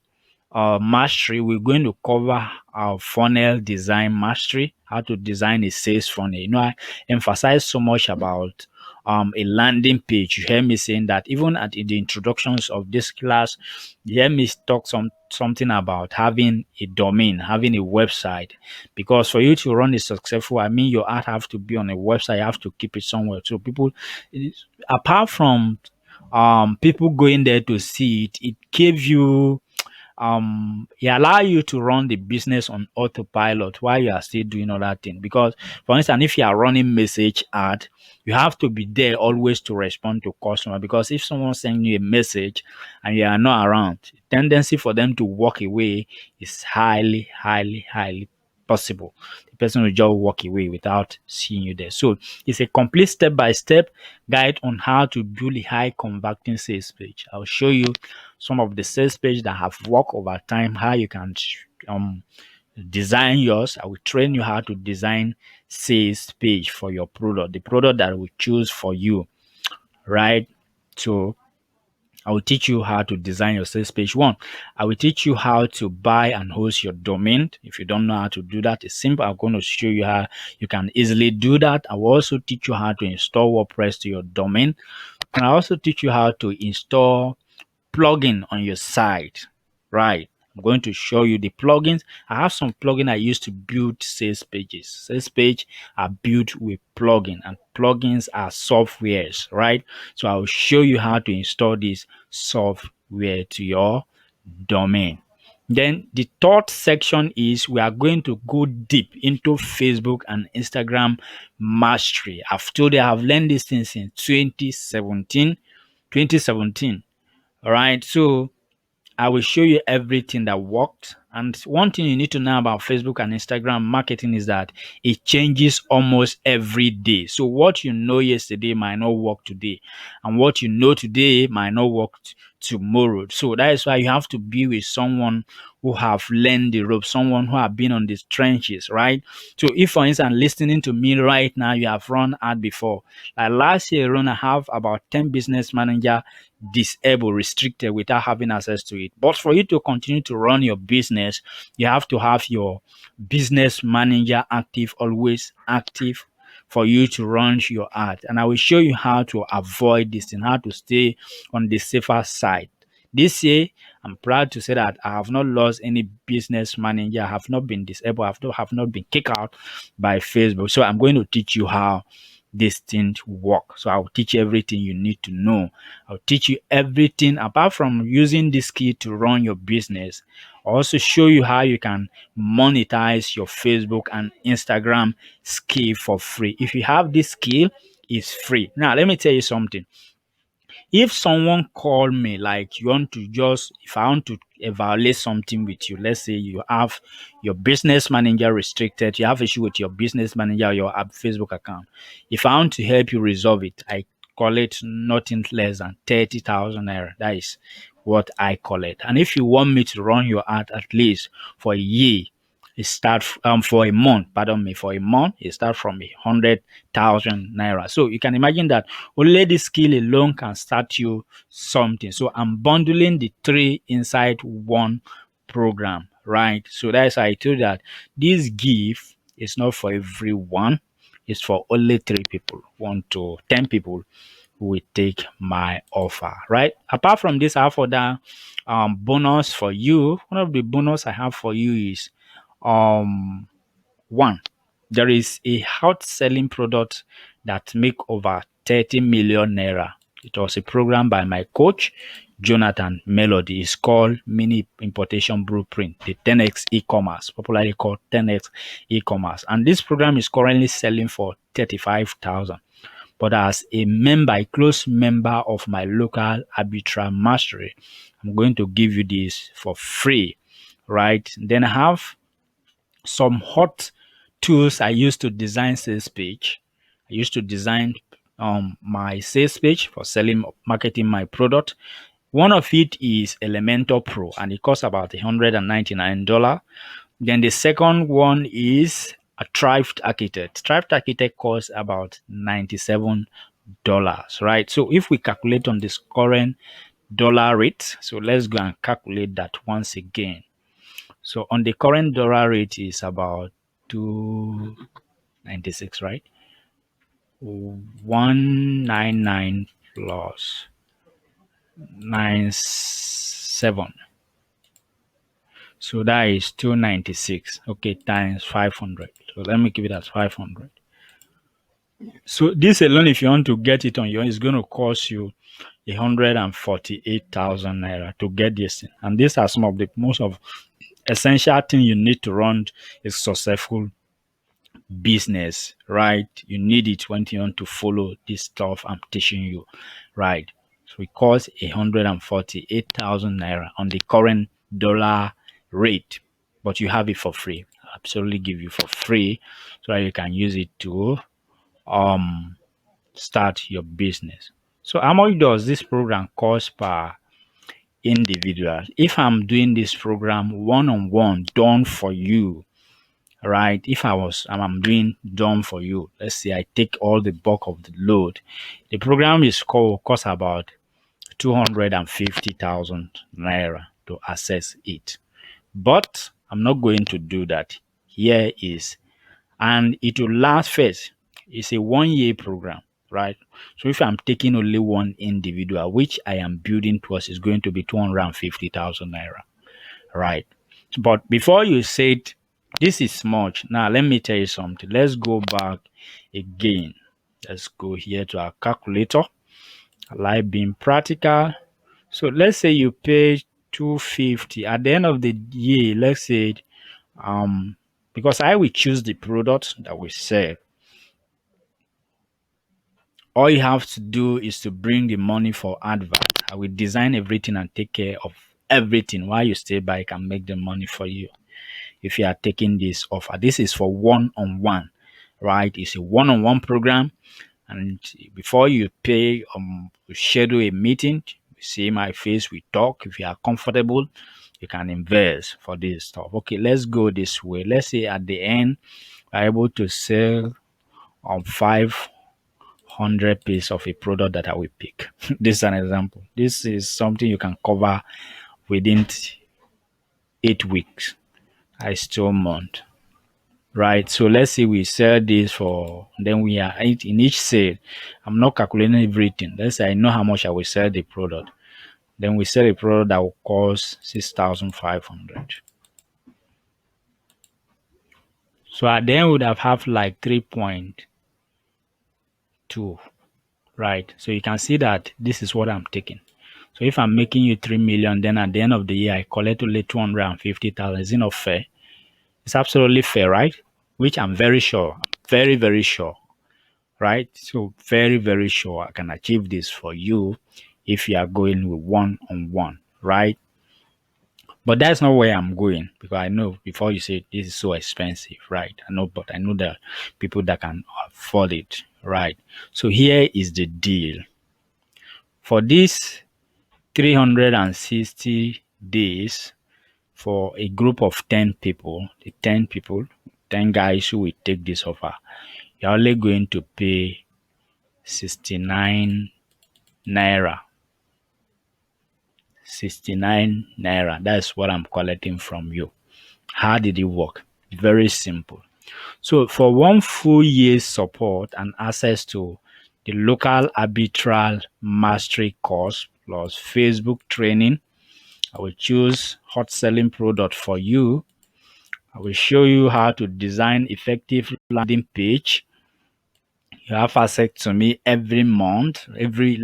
mastery, we're going to cover our funnel design mastery, how to design a sales funnel. You know, I emphasize so much about a landing page. You hear me saying that even at the introductions of this class, you hear me talk something about having a domain, having a website, because for you to run a successful, I mean, your art have to be on a website. You have to keep it somewhere. So people, apart from people going there to see it, it gives you it allow you to run the business on autopilot while you are still doing other things. Because for instance, if you are running message ad, you have to be there always to respond to customer, because if someone sends you a message and you are not around, tendency for them to walk away is highly possible. The person will just walk away without seeing you there. So it's a complete step-by-step guide on how to build a high converting sales page. I'll show you some of the sales page that have worked over time, how you can um design yours. I will train you how to design sales page for your product, the product that we choose for you, right? So I will teach you how to design your sales page. One, I will teach you how to buy and host your domain. If you don't know how to do that, it's simple. I'm going to show you how you can easily do that. I will also teach you how to install WordPress to your domain. And I also teach you how to install plugin on your site, right? I'm going to show you the plugins. I have some plugin I use to build sales pages. Sales page are built with plugin, and plugins are softwares, right? So I will show you how to install this software to your domain. Then the third section is we are going to go deep into Facebook and Instagram mastery. I've told you I've learned these things since 2017. 2017. All right. So I will show you everything that worked. And one thing you need to know about Facebook and Instagram marketing is that it changes almost every day. So what you know yesterday might not work today, and what you know today might not work tomorrow. So that is why you have to be with someone who have learned the rope, someone who have been on the trenches, right? So if, for instance, listening to me right now, you have run ad before. Like last year, run I have about 10 business manager disabled, restricted without having access to it. But for you to continue to run your business, you have to have your business manager active, always active, for you to run your ad. And I will show you how to avoid this and how to stay on the safer side. This year, I'm proud to say that I have not lost any business manager. I have not been disabled. I have not been kicked out by Facebook. So I'm going to teach you how this thing work. So I'll teach you everything you need to know. I'll teach you everything apart from using this key to run your business. I'll also show you how you can monetize your Facebook and Instagram skill for free. If you have this skill, it's free. Now, let me tell you something. If someone call me, like you want to just, if I want to evaluate something with you, let's say you have your business manager restricted, you have issue with your business manager or your Facebook account. If I want to help you resolve it, I call it nothing less than 30,000 naira. That is what I call it. And if you want me to run your ad at least for a year, it start for a month, pardon me, for a month, it start from 100,000 naira. So you can imagine that only this skill alone can start you something. So I'm bundling the three inside one program, right? So that's why I told you that this gift is not for everyone. It's for only three people, 1 to 10 people who will take my offer, right? Apart from this, I have other bonus for you. One of the bonus I have for you is um one, there is a hot selling product that make over 30 million naira. It was a program by my coach, Jonathan Melody. It's called Mini Importation Blueprint, the 10x e-commerce, popularly called 10x e-commerce. And this program is currently selling for 35,000. But as a member, a close member of my local arbitral mastery, I'm going to give you this for free, right? Then I have some hot tools I use to design sales page. I used to design my sales page for selling, marketing my product. One of it is Elementor Pro, and it costs about $199. Then the second one is a Thrived Architect. Thrived Architect costs about $97, right? So if we calculate on this current dollar rate, so let's go and calculate that once again. So on the current dollar rate is about 296, right? 199 plus 97. So that is 296. Okay, times 500. So let me give it as 500. So this alone, if you want to get it on your own, is going to cost you 148,000 naira to get this thing. And these are some of the most of essential thing you need to run a successful business, right? You need it when you want to follow this stuff I'm teaching you, right? So it costs 148,000 naira on the current dollar rate, but you have it for free. I'll absolutely give you for free so that you can use it to um start your business. So how much does this program cost per individual? If I'm doing this program one-on-one done for you, right? If I'm doing done for you, let's say I take all the bulk of the load, the program is called cost about 250,000 naira to access it. But I'm not going to do that. Here is, and it will last first. It's a 1 year program, right? So if I'm taking only one individual, which I am building towards, is going to be 250,000 naira, right? But before you said this is much, now let me tell you something. Let's go back again. Let's go here to our calculator. Life being practical. So let's say you pay 250 at the end of the year. Let's say um because I will choose the product that we sell. All you have to do is to bring the money for advert. I will design everything and take care of everything while you stay back and make the money for you. If you are taking this offer, this is for one-on-one, right? It's a one-on-one program, and before you pay, we schedule a meeting. We see my face, we talk. If you are comfortable, you can invest for this stuff. Okay, let's go this way. Let's say at the end, we're able to sell on 500 piece of a product that I will pick. This is an example. This is something you can cover within 8 weeks. I still month. Right. So let's say we sell this for, then we are in each sale. I'm not calculating everything. Let's say I know how much I will sell the product. Then we sell a product that will cost 6,500. So at the end, we would have like 3.2. Right. So you can see that this is what I'm taking. So if I'm making you 3 million, then at the end of the year, I collect only 250,000. Is it not fair? It's absolutely fair, right? Which I'm very sure, very, very sure, right? So very, very sure I can achieve this for you if you are going with one on one, right? But that's not where I'm going because I know before you say this is so expensive, right? I know, but I know that people that can afford it, right? So here is the deal. For this 360 days, for a group of 10 people, the 10 people, 10 guys who will take this offer, you're only going to pay 69 naira. 69 naira. That's what I'm collecting from you. How did it work? Very simple. So for one full year's support and access to the local arbitral mastery course plus Facebook training, I will choose hot selling product for you. I will show you how to design effective landing page. You have access to me every month, every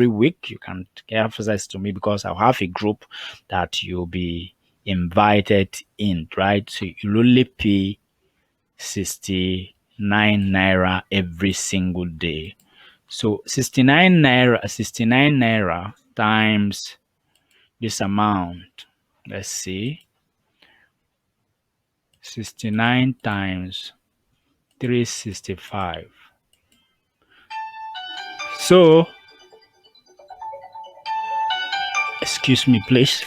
week. You can get access to me because I'll have a group that you'll be invited in, right? So you'll only pay 69 naira every single day. So 69 naira times this amount. Let's see. 69 times 365. So, excuse me, please.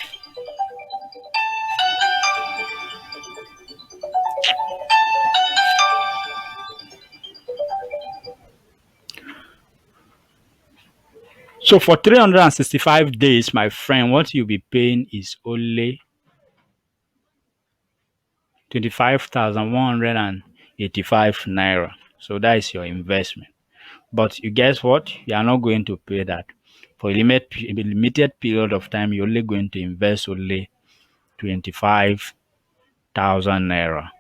So, for 365 days, my friend, what you'll be paying is only 25,185 naira. So, that is your investment. But you guess what? You are not going to pay that. For a limited period of time, you're only going to invest only 25,000 naira.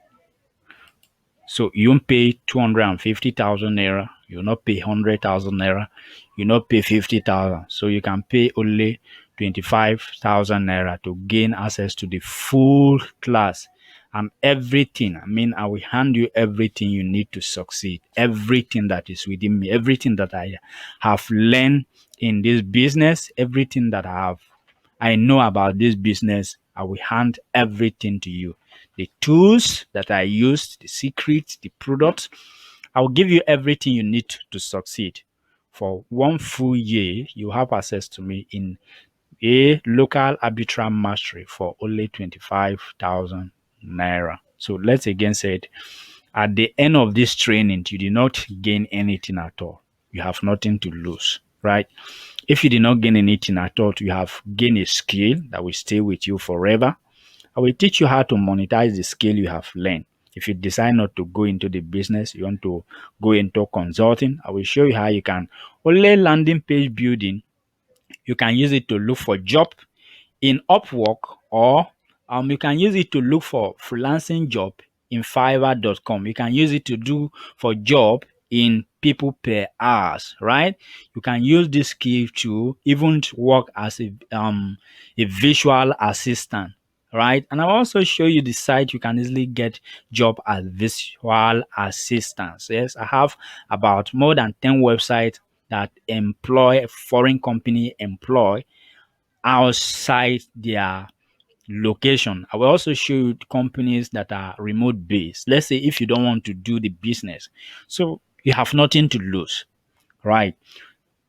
So you won't pay 250,000 naira. You'll not pay 100,000 naira. You not pay 50,000. So you can pay only 25,000 naira to gain access to the full class and everything. I mean, I will hand you everything you need to succeed. Everything that is within me, everything that I have learned in this business, everything that I know about this business, I will hand everything to you. The tools that I used, the secrets, the products, I will give you everything you need to succeed. For one full year, you have access to me in a local arbitral mastery for only 25,000 naira. So let's again say it. At the end of this training, you did not gain anything at all. You have nothing to lose, right? If you did not gain anything at all, you have gained a skill that will stay with you forever. I will teach you how to monetize the skill you have learned. If you decide not to go into the business, you want to go into consulting, I will show you how you can only landing page building. You can use it to look for job in Upwork, or you can use it to look for freelancing job in Fiverr.com. You can use it to do for job in people per hours, right? You can use this skill to even work as a visual assistant, right? And I'll also show you the site you can easily get job as visual assistants. Yes, I have about more than 10 websites that employ foreign company employ outside their location. I will also show you companies that are remote based. Let's say if you don't want to do the business, so you have nothing to lose, right?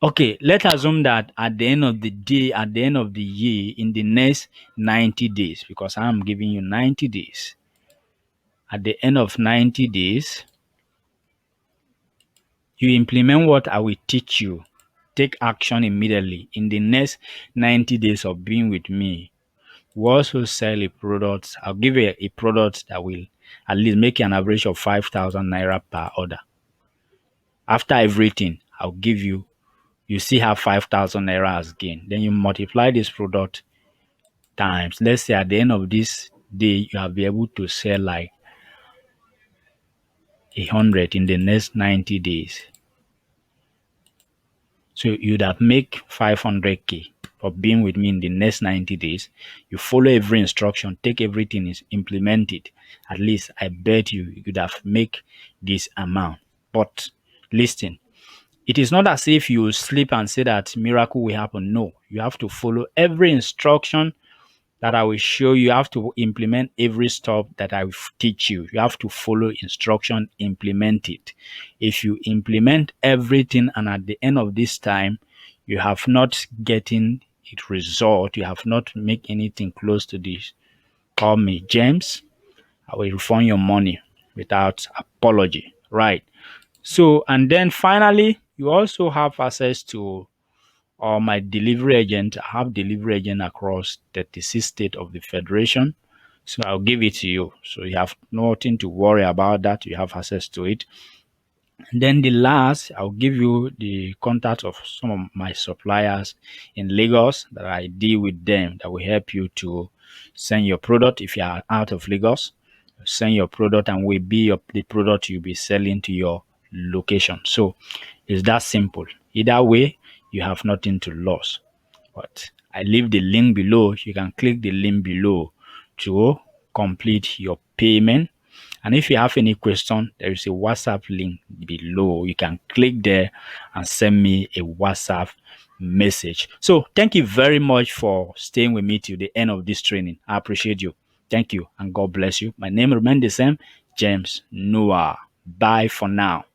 Okay, let's assume that at the end of the day, at the end of the year, in the next 90 days, because I'm giving you 90 days, at the end of 90 days, you implement what I will teach you. Take action immediately in the next 90 days of being with me. We also sell a product. I'll give you a product that will at least make you an average of 5,000 naira per order. After everything, I'll give you, you see how 5,000 naira as gain. Then you multiply this product times. Let's say at the end of this day, you have been able to sell like 100 in the next 90 days. So you'd have make 500K for being with me in the next 90 days. You follow every instruction, take everything is implemented. At least I bet you'd have make this amount. But listen, it is not as if you sleep and say that miracle will happen. No, you have to follow every instruction that I will show you. You have to implement every step that I will teach you. You have to follow instruction, implement it. If you implement everything and at the end of this time, you have not getting it result, you have not make anything close to this, call me James. I will refund your money without apology. Right. So, and then finally, you also have access to or my delivery agent. I have delivery agent across 36 states of the federation. So I'll give it to you. So you have nothing to worry about that. You have access to it. And then the last, I'll give you the contact of some of my suppliers in Lagos that I deal with them that will help you to send your product if you are out of Lagos. Send your product and will be the product you'll be selling to your location. So it's that simple. Either way, you have nothing to lose. But I leave the link below. You can click the link below to complete your payment. And if you have any question, there is a WhatsApp link below. You can click there and send me a WhatsApp message. So thank you very much for staying with me till the end of this training. I appreciate you. Thank you and God bless you. My name remains the same, James Noah. Bye for now.